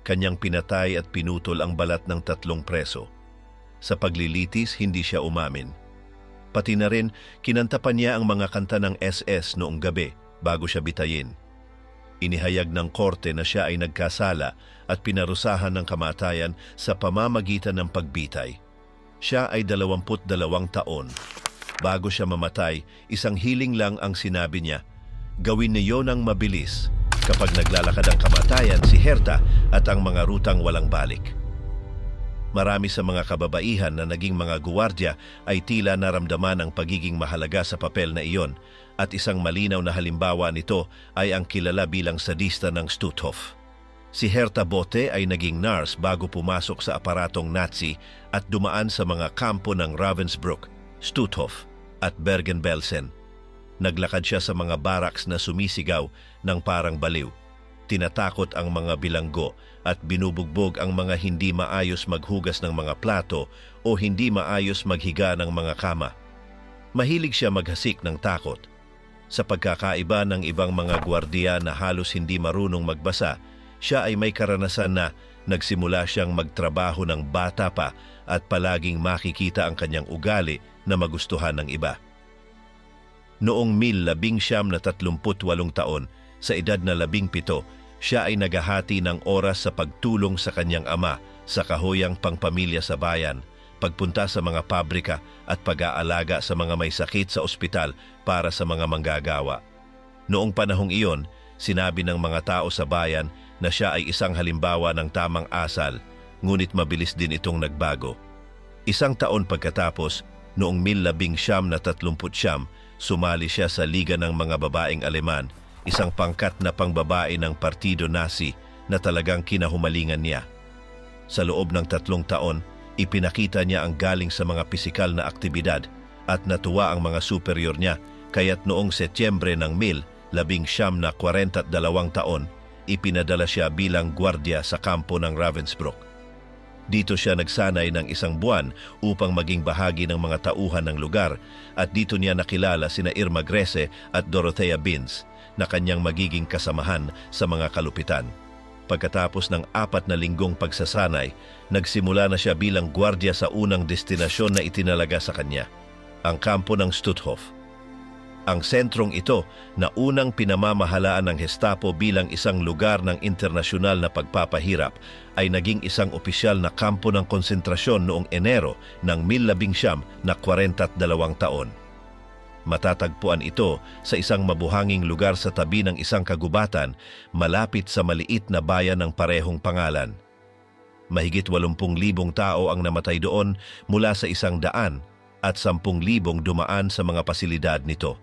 Kanyang pinatay at pinutol ang balat ng 3 preso. Sa paglilitis, hindi siya umamin. Pati na rin, kinanta pa niya ang mga kanta ng SS noong gabi bago siya bitayin. Inihayag ng korte na siya ay nagkasala at pinarusahan ng kamatayan sa pamamagitan ng pagbitay. Siya ay 22 taon. Bago siya mamatay, isang hiling lang ang sinabi niya, "Gawin niyo ng mabilis." Kapag naglalakad ang kamatayan, si Herta at ang mga rutang walang balik. Marami sa mga kababaihan na naging mga guwardiya ay tila naramdaman ang pagiging mahalaga sa papel na iyon, at isang malinaw na halimbawa nito ay ang kilala bilang sadista ng Stutthof. Si Herta Bote ay naging nurse bago pumasok sa aparatong Nazi at dumaan sa mga kampo ng Ravensbrück, Stutthof at Bergen-Belsen. Naglakad siya sa mga barracks na sumisigaw ng parang baliw. Tinatakot ang mga bilanggo at binubugbog ang mga hindi maayos maghugas ng mga plato o hindi maayos maghiga ng mga kama. Mahilig siya maghasik ng takot. Sa pagkakaiba ng ibang mga gwardiya na halos hindi marunong magbasa, siya ay may karanasan na nagsimula siyang magtrabaho ng bata pa at palaging makikita ang kanyang ugali na magustuhan ng iba. Noong 1938 taon, sa edad na 17, siya ay naghahati ng oras sa pagtulong sa kanyang ama sa kahuyang pangpamilya sa bayan, pagpunta sa mga pabrika at pag-aalaga sa mga may sakit sa ospital para sa mga manggagawa. Noong panahong iyon, sinabi ng mga tao sa bayan na siya ay isang halimbawa ng tamang asal, ngunit mabilis din itong nagbago. Isang taon pagkatapos, noong 1939, sumali siya sa Liga ng mga Babaeng Aleman, isang pangkat na pangbabae ng Partido Nazi na talagang kinahumalingan niya. Sa loob ng 3 taon, ipinakita niya ang galing sa mga pisikal na aktibidad at natuwa ang mga superior niya, kaya't noong Setyembre ng 1942 taon, ipinadala siya bilang gwardiya sa kampo ng Ravensbrück. Dito siya nagsanay ng 1 buwan upang maging bahagi ng mga tauhan ng lugar, at dito niya nakilala sina Irma Grese at Dorothea Binz na kanyang magiging kasamahan sa mga kalupitan. Pagkatapos ng 4 na linggong pagsasanay, nagsimula na siya bilang gwardiya sa unang destinasyon na itinalaga sa kanya, ang kampo ng Stutthof. Ang sentrong ito na unang pinamamahalaan ng Gestapo bilang isang lugar ng internasyonal na pagpapahirap ay naging isang opisyal na kampo ng konsentrasyon noong Enero ng 1942 taon. Matatagpuan ito sa isang mabuhanging lugar sa tabi ng isang kagubatan malapit sa maliit na bayan ng parehong pangalan. Mahigit 80,000 tao ang namatay doon mula sa 100 at 10,000 dumaan sa mga pasilidad nito.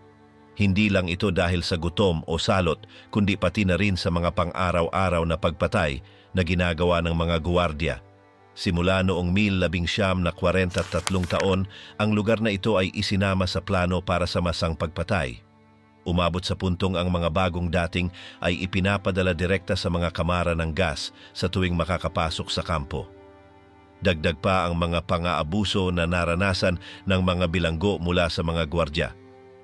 Hindi lang ito dahil sa gutom o salot, kundi pati na rin sa mga pang-araw-araw na pagpatay na ginagawa ng mga guwardiya. Simula noong 1943 taon, ang lugar na ito ay isinama sa plano para sa masang pagpatay. Umabot sa puntong ang mga bagong dating ay ipinapadala direkta sa mga kamara ng gas sa tuwing makakapasok sa kampo. Dagdag pa ang mga pang-aabuso na naranasan ng mga bilanggo mula sa mga gwardya,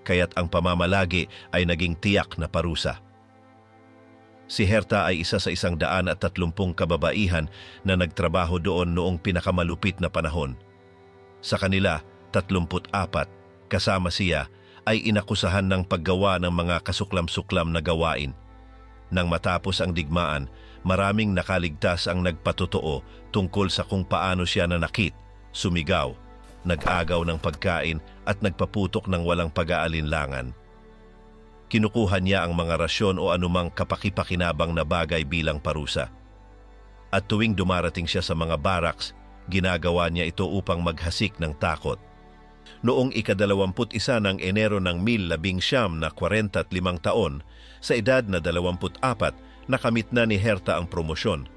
kaya't ang pamamalagi ay naging tiyak na parusa. Si Herta ay isa sa 130 kababaihan na nagtrabaho doon noong pinakamalupit na panahon. Sa kanila, 34, kasama siya, ay inakusahan ng paggawa ng mga kasuklam-suklam na gawain. Nang matapos ang digmaan, maraming nakaligtas ang nagpatotoo tungkol sa kung paano siya nanakit, sumigaw, nag-agaw ng pagkain at nagpaputok ng walang pag-aalinlangan. Kinukuha niya ang mga rasyon o anumang kapakipakinabang na bagay bilang parusa. At tuwing dumarating siya sa mga barracks, ginagawa niya ito upang maghasik ng takot. Noong ika-21 ng Enero ng 1945 taon, sa edad na 24, nakamit na ni Herta ang promosyon.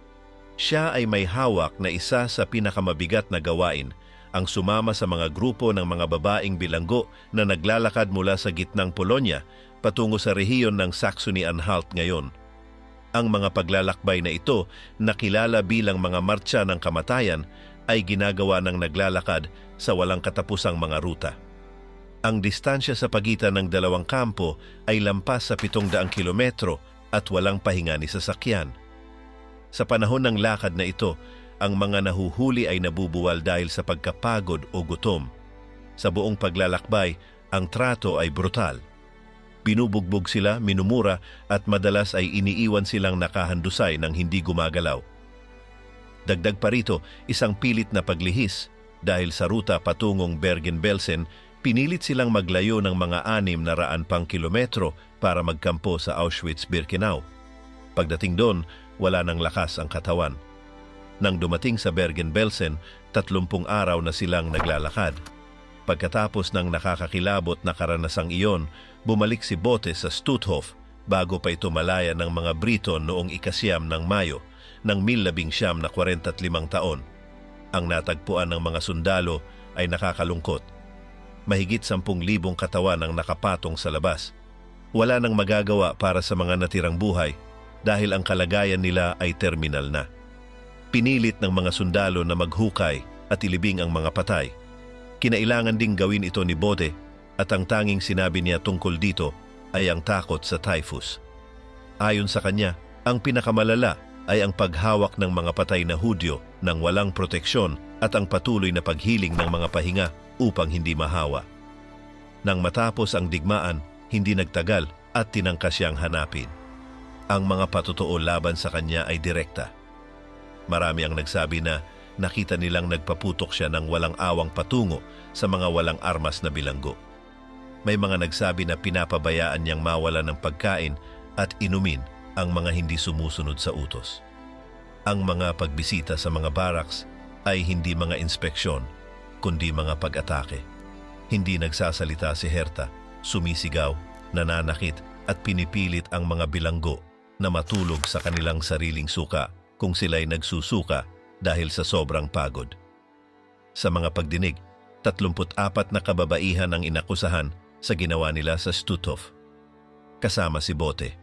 Siya ay may hawak na isa sa pinakamabigat na gawain, ang sumama sa mga grupo ng mga babaeng bilanggo na naglalakad mula sa gitnang Polonya patungo sa rehiyon ng Saxony-Anhalt ngayon. Ang mga paglalakbay na ito, nakilala bilang mga martsa ng kamatayan, ay ginagawa ng naglalakad sa walang katapusang mga ruta. Ang distansya sa pagitan ng dalawang kampo ay lampas sa 700 kilometro at walang pahinga ni sasakyan. Sa panahon ng lakad na ito, ang mga nahuhuli ay nabubuwal dahil sa pagkapagod o gutom. Sa buong paglalakbay, ang trato ay brutal. Binubugbog sila, minumura at madalas ay iniiwan silang nakahandusay ng hindi gumagalaw. Dagdag pa rito, isang pilit na paglihis dahil sa ruta patungong Bergen-Belsen, pinilit silang maglayo ng mga 600 pang kilometro para magkampo sa Auschwitz-Birkenau. Pagdating doon, wala nang lakas ang katawan. Nang dumating sa Bergen-Belsen, 30 araw na silang naglalakad. Pagkatapos ng nakakakilabot na karanasang iyon, bumalik si Bothe sa Stutthof bago pa ito malaya ng mga Briton noong ika-9 ng Mayo ng 1945 taon. Ang natagpuan ng mga sundalo ay nakakalungkot. Mahigit 10,000 katawan ang nakapatong sa labas. Wala nang magagawa para sa mga natirang buhay dahil ang kalagayan nila ay terminal na. Pinilit ng mga sundalo na maghukay at ilibing ang mga patay. Kinailangan ding gawin ito ni Bothe at ang tanging sinabi niya tungkol dito ay ang takot sa typhus. Ayon sa kanya, ang pinakamalala ay ang paghawak ng mga patay na Hudyo ng walang proteksyon at ang patuloy na paghiling ng mga pahinga upang hindi mahawa. Nang matapos ang digmaan, hindi nagtagal at tinangkas siyang hanapin. Ang mga patotoo laban sa kanya ay direkta. Marami ang nagsabi na nakita nilang nagpaputok siya ng walang awang patungo sa mga walang armas na bilanggo. May mga nagsabi na pinapabayaan niyang mawala ng pagkain at inumin ang mga hindi sumusunod sa utos. Ang mga pagbisita sa mga barracks ay hindi mga inspeksyon, kundi mga pag-atake. Hindi nagsasalita si Herta, sumisigaw, nananakit at pinipilit ang mga bilanggo na matulog sa kanilang sariling suka kung sila'y nagsusuka dahil sa sobrang pagod. Sa mga pagdinig, 34 na kababaihan ang inakusahan sa ginawa nila sa Stutthof. Kasama si Bothe.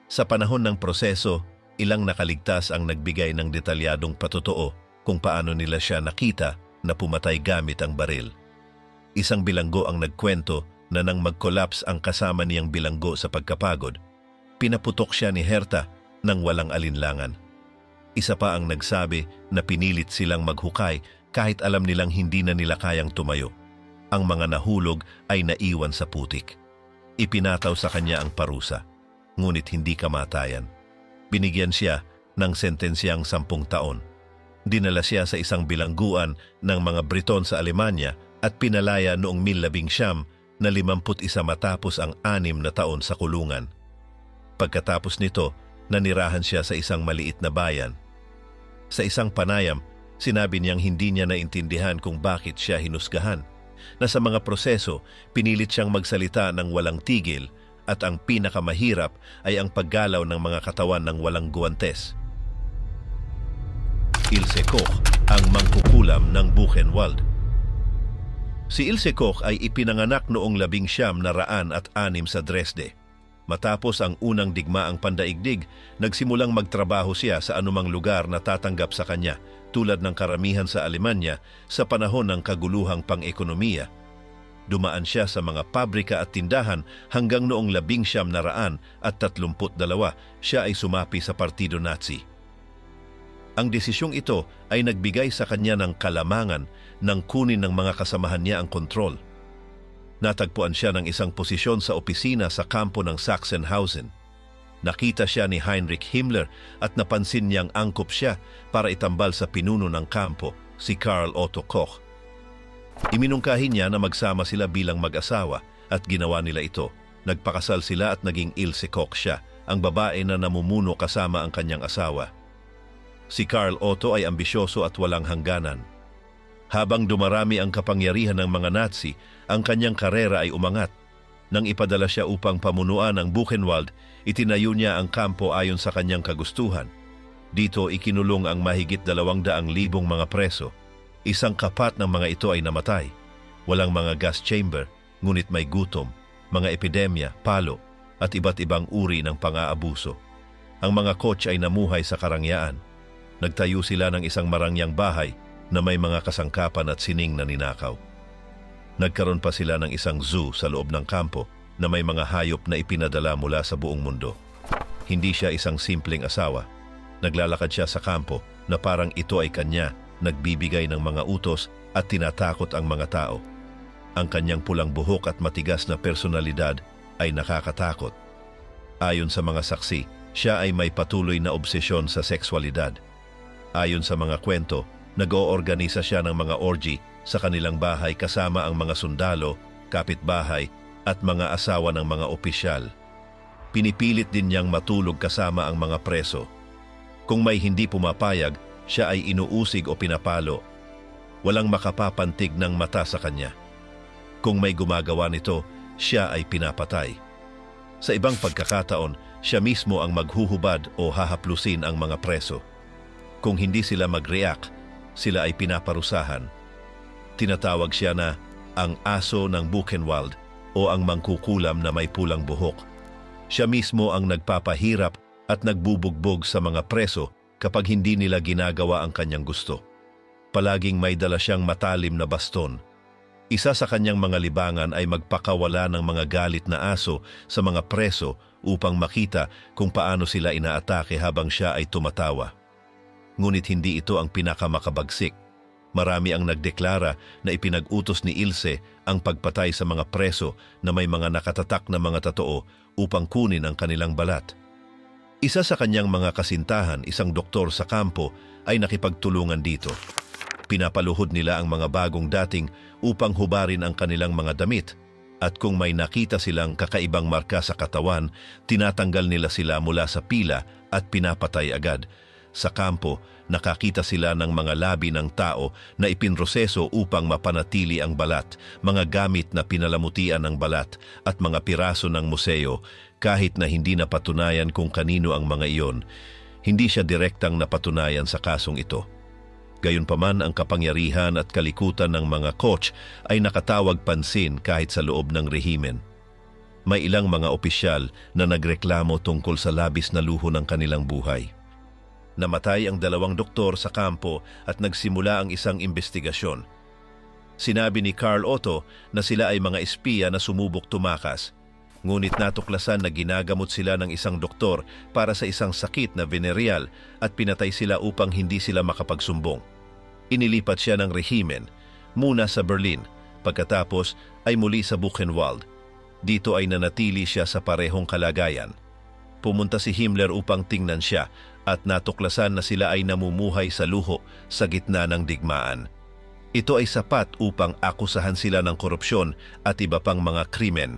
Sa panahon ng proseso, ilang nakaligtas ang nagbigay ng detalyadong patotoo kung paano nila siya nakita na pumatay gamit ang baril. Isang bilanggo ang nagkwento na nang mag-collapse ang kasama niyang bilanggo sa pagkapagod, pinaputok siya ni Herta nang walang alinlangan. Isa pa ang nagsabi na pinilit silang maghukay kahit alam nilang hindi na nila kayang tumayo. Ang mga nahulog ay naiwan sa putik. Ipinataw sa kanya ang parusa, ngunit hindi kamatayan. Binigyan siya ng sentensyang 10 taon. Dinala siya sa isang bilangguan ng mga Briton sa Alemanya at pinalaya noong 1951 matapos ang 6 na taon sa kulungan. Pagkatapos nito, nanirahan siya sa isang maliit na bayan. Sa isang panayam, sinabi niyang hindi niya naintindihan kung bakit siya hinusgahan, na sa mga proseso, pinilit siyang magsalita ng walang tigil at ang pinakamahirap ay ang paggalaw ng mga katawan ng walang guwantes. Ilse Koch, ang mangkukulam ng Buchenwald. Si Ilse Koch ay ipinanganak noong 1906 sa Dresde. Matapos ang unang digmaang pandaigdig, nagsimulang magtrabaho siya sa anumang lugar na tatanggap sa kanya, tulad ng karamihan sa Alemanya sa panahon ng kaguluhang pang-ekonomiya. Dumaan siya sa mga pabrika at tindahan hanggang noong 1932 siya ay sumapi sa Partido Nazi. Ang desisyong ito ay nagbigay sa kanya ng kalamangan nang kunin ng mga kasamahan niya ang kontrol. Natagpuan siya ng isang posisyon sa opisina sa kampo ng Sachsenhausen. Nakita siya ni Heinrich Himmler at napansin niyang angkop siya para itambal sa pinuno ng kampo, si Karl Otto Koch. Iminungkahi niya na magsama sila bilang mag-asawa at ginawa nila ito. Nagpakasal sila at naging Ilse Koch siya, ang babae na namumuno kasama ang kanyang asawa. Si Karl Otto ay ambisyoso at walang hangganan. Habang dumarami ang kapangyarihan ng mga Nazi, ang kanyang karera ay umangat. Nang ipadala siya upang pamunuan ang Buchenwald, itinayo niya ang kampo ayon sa kanyang kagustuhan. Dito ikinulong ang mahigit 200,000 mga preso. Isang kapat ng mga ito ay namatay. Walang mga gas chamber, ngunit may gutom, mga epidemya, palo, at iba't ibang uri ng pang-aabuso. Ang mga Koch ay namuhay sa karangyaan. Nagtayo sila ng isang marangyang bahay na may mga kasangkapan at sining na ninakaw. Nagkaroon pa sila ng isang zoo sa loob ng kampo na may mga hayop na ipinadala mula sa buong mundo. Hindi siya isang simpleng asawa. Naglalakad siya sa kampo na parang ito ay kanya, nagbibigay ng mga utos at tinatakot ang mga tao. Ang kanyang pulang buhok at matigas na personalidad ay nakakatakot. Ayon sa mga saksi, siya ay may patuloy na obsesyon sa sexualidad. Ayon sa mga kwento, nag-oorganisa siya ng mga orgy sa kanilang bahay kasama ang mga sundalo, kapitbahay at mga asawa ng mga opisyal. Pinipilit din niyang matulog kasama ang mga preso. Kung may hindi pumapayag, siya ay inuusig o pinapalo. Walang makapapantig ng mata sa kanya. Kung may gumagawa nito, siya ay pinapatay. Sa ibang pagkakataon, siya mismo ang maghuhubad o hahaplusin ang mga preso. Kung hindi sila mag-react, sila ay pinaparusahan. Tinatawag siya na ang aso ng Buchenwald o ang mangkukulam na may pulang buhok. Siya mismo ang nagpapahirap at nagbubugbog sa mga preso kapag hindi nila ginagawa ang kanyang gusto. Palaging may dala siyang matalim na baston. Isa sa kanyang mga libangan ay magpakawala ng mga galit na aso sa mga preso upang makita kung paano sila inaatake habang siya ay tumatawa. Ngunit hindi ito ang pinakamakabagsik. Marami ang nagdeklara na ipinag-utos ni Ilse ang pagpatay sa mga preso na may mga nakatatak na mga tatoo upang kunin ang kanilang balat. Isa sa kanyang mga kasintahan, isang doktor sa kampo, ay nakipagtulungan dito. Pinapaluhod nila ang mga bagong dating upang hubarin ang kanilang mga damit, at kung may nakita silang kakaibang marka sa katawan, tinatanggal nila sila mula sa pila at pinapatay agad. Sa kampo, nakakita sila ng mga labi ng tao na ipinroseso upang mapanatili ang balat, mga gamit na pinalamutian ng balat at mga piraso ng museo, kahit na hindi napatunayan kung kanino ang mga iyon. Hindi siya direktang napatunayan sa kasong ito. Gayunpaman, ang kapangyarihan at kalikutan ng mga Koch ay nakatawag pansin kahit sa loob ng rehimen. May ilang mga opisyal na nagreklamo tungkol sa labis na luho ng kanilang buhay. Namatay ang 2 doktor sa kampo at nagsimula ang isang investigasyon. Sinabi ni Karl Otto na sila ay mga espiya na sumubok tumakas, ngunit natuklasan na ginagamot sila ng isang doktor para sa isang sakit na venereal at pinatay sila upang hindi sila makapagsumbong. Inilipat siya ng rehimen, muna sa Berlin, pagkatapos ay muli sa Buchenwald. Dito ay nanatili siya sa parehong kalagayan. Pumunta si Himmler upang tingnan siya at natuklasan na sila ay namumuhay sa luho sa gitna ng digmaan. Ito ay sapat upang akusahan sila ng korupsyon at iba pang mga krimen.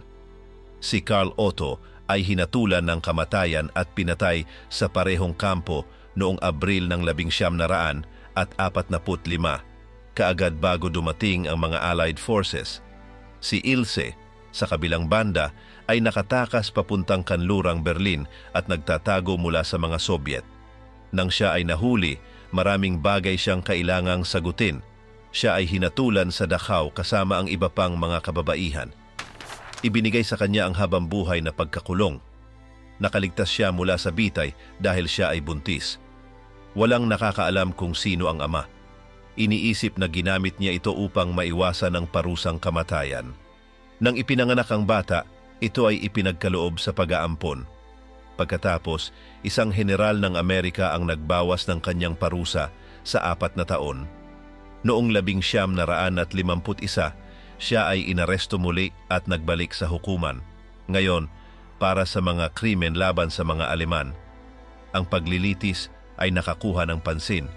Si Karl Otto ay hinatulan ng kamatayan at pinatay sa parehong kampo noong Abril ng 1945, kaagad bago dumating ang mga Allied Forces. Si Ilse, sa kabilang banda, ay nakatakas papuntang kanlurang Berlin at nagtatago mula sa mga Soviet. Nang siya ay nahuli, maraming bagay siyang kailangang sagutin. Siya ay hinatulan sa Dachau kasama ang iba pang mga kababaihan. Ibinigay sa kanya ang habambuhay na pagkakulong. Nakaligtas siya mula sa bitay dahil siya ay buntis. Walang nakakaalam kung sino ang ama. Iniisip na ginamit niya ito upang maiwasan ang parusang kamatayan. Nang ipinanganak ang bata, ito ay ipinagkaloob sa pag-aampon. Pagkatapos, isang general ng Amerika ang nagbawas ng kanyang parusa sa 4 na taon. Noong 1951, siya ay inaresto muli at nagbalik sa hukuman. Ngayon, para sa mga krimen laban sa mga Aleman, ang paglilitis ay nakakuha ng pansin.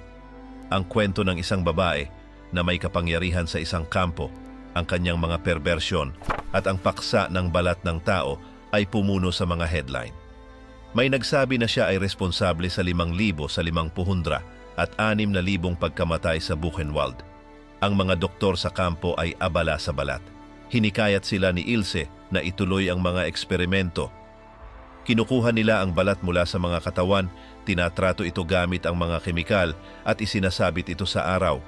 Ang kwento ng isang babae na may kapangyarihan sa isang kampo, ang kanyang mga perversyon at ang paksa ng balat ng tao ay pumuno sa mga headline. May nagsabi na siya ay responsable sa 5,000 sa 500 at 6,000 pagkamatay sa Buchenwald. Ang mga doktor sa kampo ay abala sa balat. Hinikayat sila ni Ilse na ituloy ang mga eksperimento. Kinukuha nila ang balat mula sa mga katawan, tinatrato ito gamit ang mga kemikal at isinasabit ito sa araw.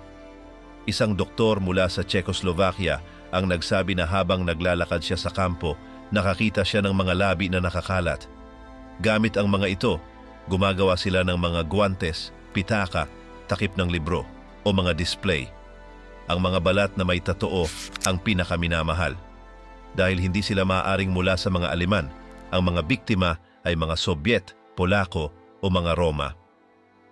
Isang doktor mula sa Czechoslovakia ang nagsabi na habang naglalakad siya sa kampo, nakakita siya ng mga labi na nakakalat. Gamit ang mga ito, gumagawa sila ng mga guwantes, pitaka, takip ng libro o mga display. Ang mga balat na may tatoo ang pinakaminamahal. Dahil hindi sila maaaring mula sa mga Aleman, ang mga biktima ay mga Sobyet, Polako o mga Roma.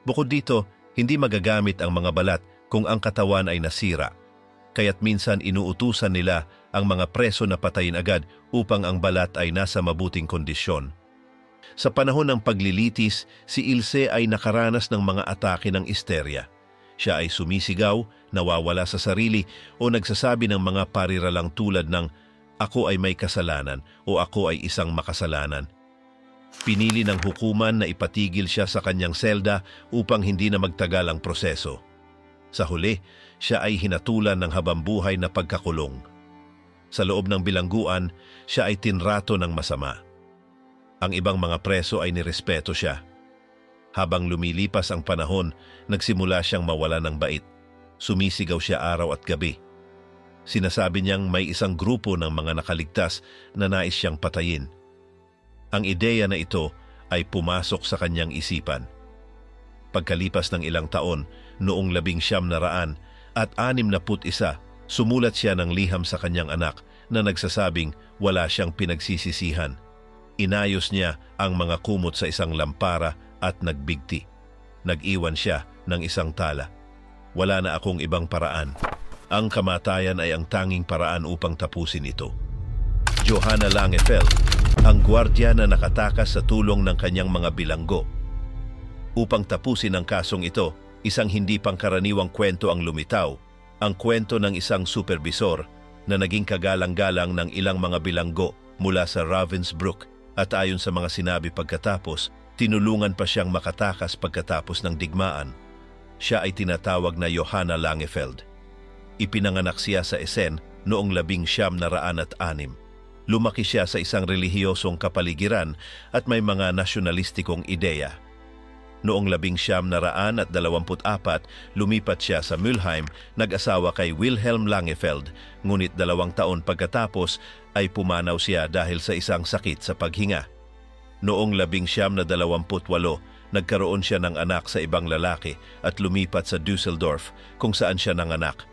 Bukod dito, hindi magagamit ang mga balat kung ang katawan ay nasira. Kaya't minsan inuutusan nila ang mga preso na patayin agad upang ang balat ay nasa mabuting kondisyon. Sa panahon ng paglilitis, si Ilse ay nakaranas ng mga atake ng isterya. Siya ay sumisigaw, nawawala sa sarili o nagsasabi ng mga pariralang tulad ng "Ako ay may kasalanan" o "Ako ay isang makasalanan." Pinili ng hukuman na ipatigil siya sa kanyang selda upang hindi na magtagal ang proseso. Sa huli, siya ay hinatulan ng habambuhay na pagkakulong. Sa loob ng bilangguan, siya ay tinrato ng masama. Ang ibang mga preso ay nirespeto siya. Habang lumilipas ang panahon, nagsimula siyang mawala ng bait. Sumisigaw siya araw at gabi. Sinasabi niyang may isang grupo ng mga nakaligtas na nais siyang patayin. Ang ideya na ito ay pumasok sa kanyang isipan. Pagkalipas ng ilang taon, noong 1961, sumulat siya ng liham sa kanyang anak na nagsasabing wala siyang pinagsisisihan. Inayos niya ang mga kumot sa isang lampara at nagbigti. Nag-iwan siya ng isang tala. Wala na akong ibang paraan. Ang kamatayan ay ang tanging paraan upang tapusin ito. Johanna Langefeld, ang gwardiya na nakatakas sa tulong ng kanyang mga bilanggo. Upang tapusin ang kasong ito, isang hindi pangkaraniwang kwento ang lumitaw, ang kwento ng isang supervisor na naging kagalang-galang ng ilang mga bilanggo mula sa Ravensbrück at ayon sa mga sinabi pagkatapos, tinulungan pa siyang makatakas pagkatapos ng digmaan. Siya ay tinatawag na Johanna Langefeld. Ipinanganak siya sa Essen noong 1906. Lumaki siya sa isang relihiyosong kapaligiran at may mga nasyonalistikong ideya. Noong 1924, lumipat siya sa Mülheim, nag-asawa kay Wilhelm Langefeld, ngunit 2 taon pagkatapos ay pumanaw siya dahil sa isang sakit sa paghinga. Noong 1928, nagkaroon siya ng anak sa ibang lalaki at lumipat sa Düsseldorf kung saan siya nanganak.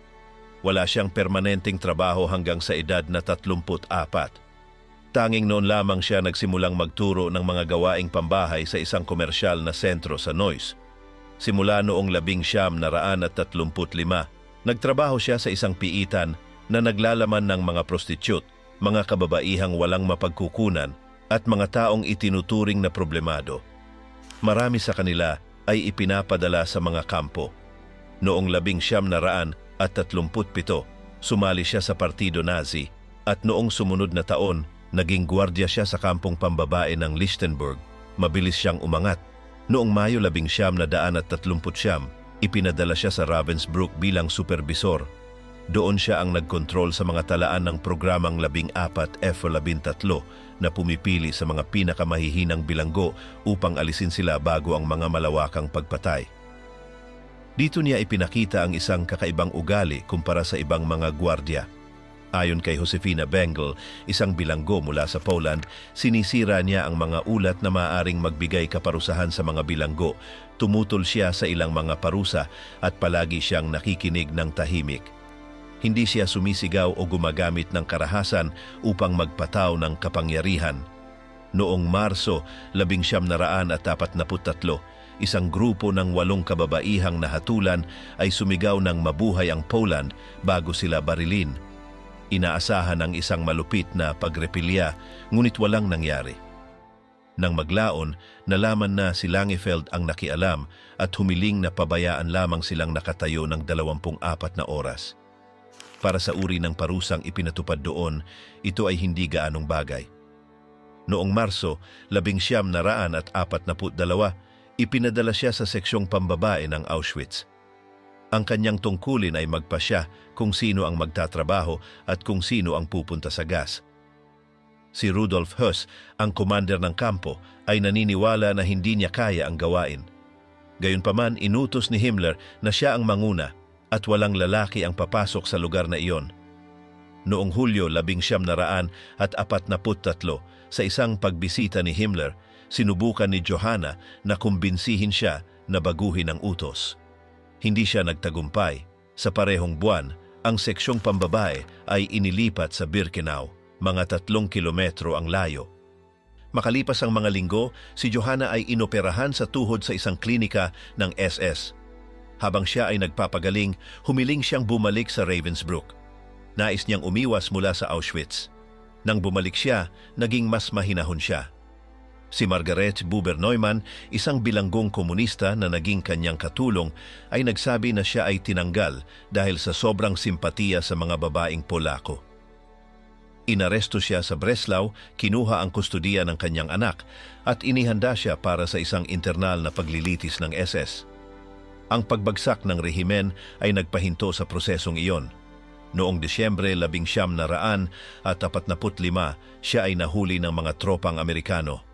Wala siyang permanenteng trabaho hanggang sa edad na 34. Tanging noon lamang siya nagsimulang magturo ng mga gawaing pambahay sa isang komersyal na sentro sa Neuss. Simula noong 1935, nagtrabaho siya sa isang piitan na naglalaman ng mga prostitute, mga kababaihang walang mapagkukunan at mga taong itinuturing na problemado. Marami sa kanila ay ipinapadala sa mga kampo. Noong 1937, sumali siya sa Partido Nazi at noong sumunod na taon, naging gwardiya siya sa kampong pambabae ng Lichtenberg. Mabilis siyang umangat. Noong Mayo 1939, ipinadala siya sa Ravensbrück bilang supervisor. Doon siya ang nagkontrol sa mga talaan ng programang 14 F-13 na pumipili sa mga pinakamahihinang bilanggo upang alisin sila bago ang mga malawakang pagpatay. Dito niya ipinakita ang isang kakaibang ugali kumpara sa ibang mga gwardya. Ayon kay Josefina Bengel, isang bilanggo mula sa Poland, sinisira niya ang mga ulat na maaaring magbigay kaparusahan sa mga bilanggo. Tumutol siya sa ilang mga parusa at palagi siyang nakikinig ng tahimik. Hindi siya sumisigaw o gumagamit ng karahasan upang magpataw ng kapangyarihan. Noong Marso 1943, isang grupo ng 8 kababaihang nahatulan ay sumigaw ng mabuhay ang Poland bago sila barilin. Inaasahan ang isang malupit na pagrepilya, ngunit walang nangyari. Nang maglaon, nalaman na si Langefeld ang nakialam at humiling na pabayaan lamang silang nakatayo ng 24 na oras. Para sa uri ng parusang ipinatupad doon, ito ay hindi gaanong bagay. Noong Marso 1942, ipinadala siya sa seksyong pambabae ng Auschwitz. Ang kanyang tungkulin ay magpasya kung sino ang magtatrabaho at kung sino ang pupunta sa gas. Si Rudolf Höss, ang commander ng kampo, ay naniniwala na hindi niya kaya ang gawain. Gayunpaman, inutos ni Himmler na siya ang manguna at walang lalaki ang papasok sa lugar na iyon. Noong Hulyo 1943, sa isang pagbisita ni Himmler, sinubukan ni Johanna na kumbinsihin siya na baguhin ang utos. Hindi siya nagtagumpay. Sa parehong buwan, ang seksyong pambabae ay inilipat sa Birkenau, mga 3 kilometro ang layo. Makalipas ang mga linggo, si Johanna ay inoperahan sa tuhod sa isang klinika ng SS. Habang siya ay nagpapagaling, humiling siyang bumalik sa Ravensbrück. Nais niyang umiwas mula sa Auschwitz. Nang bumalik siya, naging mas mahinahon siya. Si Margaret Buber-Neumann, isang bilanggong komunista na naging kanyang katulong, ay nagsabi na siya ay tinanggal dahil sa sobrang simpatiya sa mga babaeng Polako. Inaresto siya sa Breslau, kinuha ang kustudiya ng kanyang anak at inihanda siya para sa isang internal na paglilitis ng SS. Ang pagbagsak ng rehimen ay nagpahinto sa prosesong iyon. Noong Disyembre 1945, siya ay nahuli ng mga tropang Amerikano.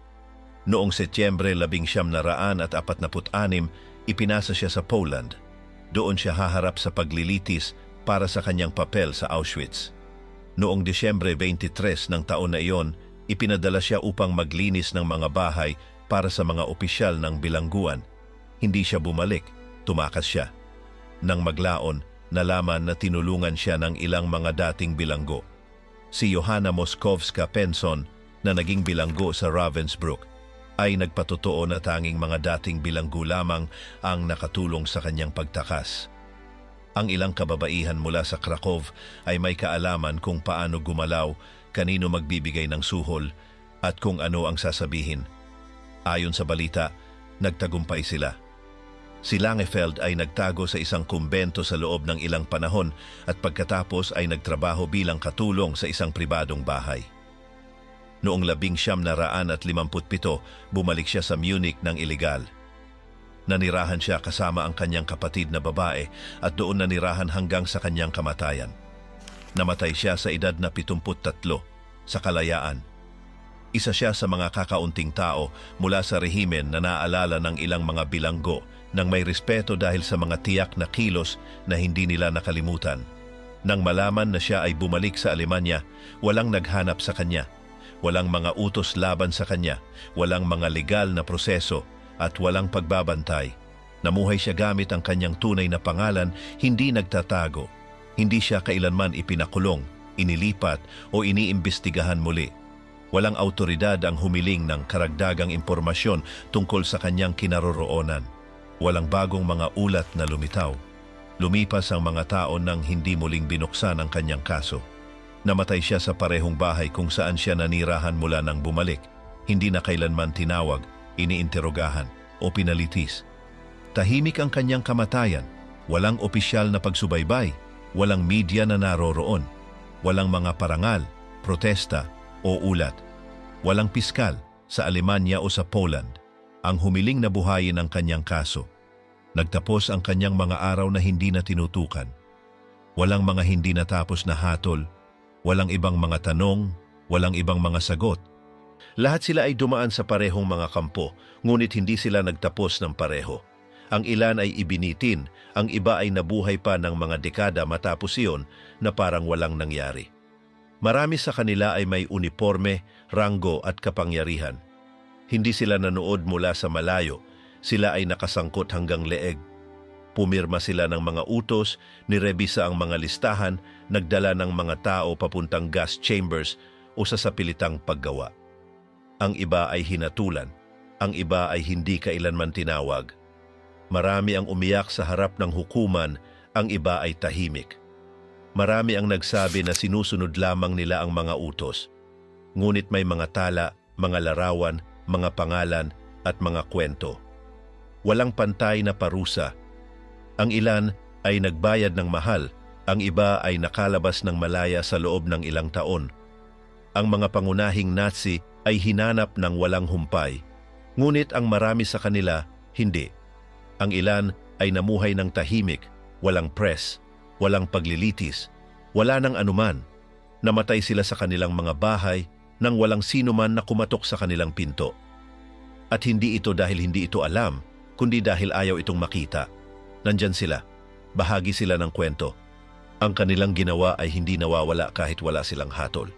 Noong Setyembre 1946, ipinasa siya sa Poland. Doon siya haharap sa paglilitis para sa kanyang papel sa Auschwitz. Noong Disyembre 23 ng taon na iyon, ipinadala siya upang maglinis ng mga bahay para sa mga opisyal ng bilangguan. Hindi siya bumalik, tumakas siya. Nang maglaon, nalaman na tinulungan siya ng ilang mga dating bilanggo. Si Johanna Moskowska-Penson, na naging bilanggo sa Ravensbrück, ay nagpatotoo na tanging mga dating bilanggo lamang ang nakatulong sa kanyang pagtakas. Ang ilang kababaihan mula sa Krakow ay may kaalaman kung paano gumalaw, kanino magbibigay ng suhol, at kung ano ang sasabihin. Ayon sa balita, nagtagumpay sila. Si Langefeld ay nagtago sa isang kumbento sa loob ng ilang panahon at pagkatapos ay nagtrabaho bilang katulong sa isang pribadong bahay. Noong 1957, bumalik siya sa Munich ng ilegal. Nanirahan siya kasama ang kanyang kapatid na babae at doon nanirahan hanggang sa kanyang kamatayan. Namatay siya sa edad na 73 sa Kalayaan. Isa siya sa mga kakaunting tao mula sa rehimen na naalala ng ilang mga bilanggo nang may respeto dahil sa mga tiyak na kilos na hindi nila nakalimutan. Nang malaman na siya ay bumalik sa Alemanya, walang naghanap sa kanya. Walang mga utos laban sa kanya, walang mga legal na proseso, at walang pagbabantay. Namuhay siya gamit ang kanyang tunay na pangalan, hindi nagtatago. Hindi siya kailanman ipinakulong, inilipat o iniimbestigahan muli. Walang autoridad ang humiling ng karagdagang impormasyon tungkol sa kanyang kinaroroonan. Walang bagong mga ulat na lumitaw. Lumipas ang mga tao nang hindi muling binuksan ang kanyang kaso. Namatay siya sa parehong bahay kung saan siya nanirahan mula nang bumalik. Hindi na kailanman tinawag, iniinterogahan o pinalitis. Tahimik ang kanyang kamatayan. Walang opisyal na pagsubaybay, walang media na naroroon, walang mga parangal, protesta o ulat. Walang piskal sa Alemanya o sa Poland ang humiling na buhayin ang kanyang kaso. Nagtapos ang kanyang mga araw na hindi na tinutukan. Walang mga hindi natapos na hatol, walang ibang mga tanong, walang ibang mga sagot. Lahat sila ay dumaan sa parehong mga kampo, ngunit hindi sila nagtapos ng pareho. Ang ilan ay ibinitin, ang iba ay nabuhay pa ng mga dekada matapos iyon na parang walang nangyari. Marami sa kanila ay may uniforme, ranggo at kapangyarihan. Hindi sila nanood mula sa malayo, sila ay nakasangkot hanggang leeg. Pumirma sila ng mga utos, nirebisa ang mga listahan, nagdala ng mga tao papuntang gas chambers o sa sapilitang paggawa. Ang iba ay hinatulan, ang iba ay hindi kailanman tinawag. Marami ang umiyak sa harap ng hukuman, ang iba ay tahimik. Marami ang nagsabi na sinusunod lamang nila ang mga utos. Ngunit may mga tala, mga larawan, mga pangalan at mga kwento. Walang pantay na parusa. Ang ilan ay nagbayad ng mahal, ang iba ay nakalabas ng malaya sa loob ng ilang taon. Ang mga pangunahing Nazi ay hinanap ng walang humpay, ngunit ang marami sa kanila hindi. Ang ilan ay namuhay ng tahimik, walang press, walang paglilitis, wala nang anuman. Namatay sila sa kanilang mga bahay nang walang sino man na kumatok sa kanilang pinto. At hindi ito dahil hindi ito alam, kundi dahil ayaw itong makita. Nandyan sila, bahagi sila ng kwento. Ang kanilang ginawa ay hindi nawawala kahit wala silang hatol.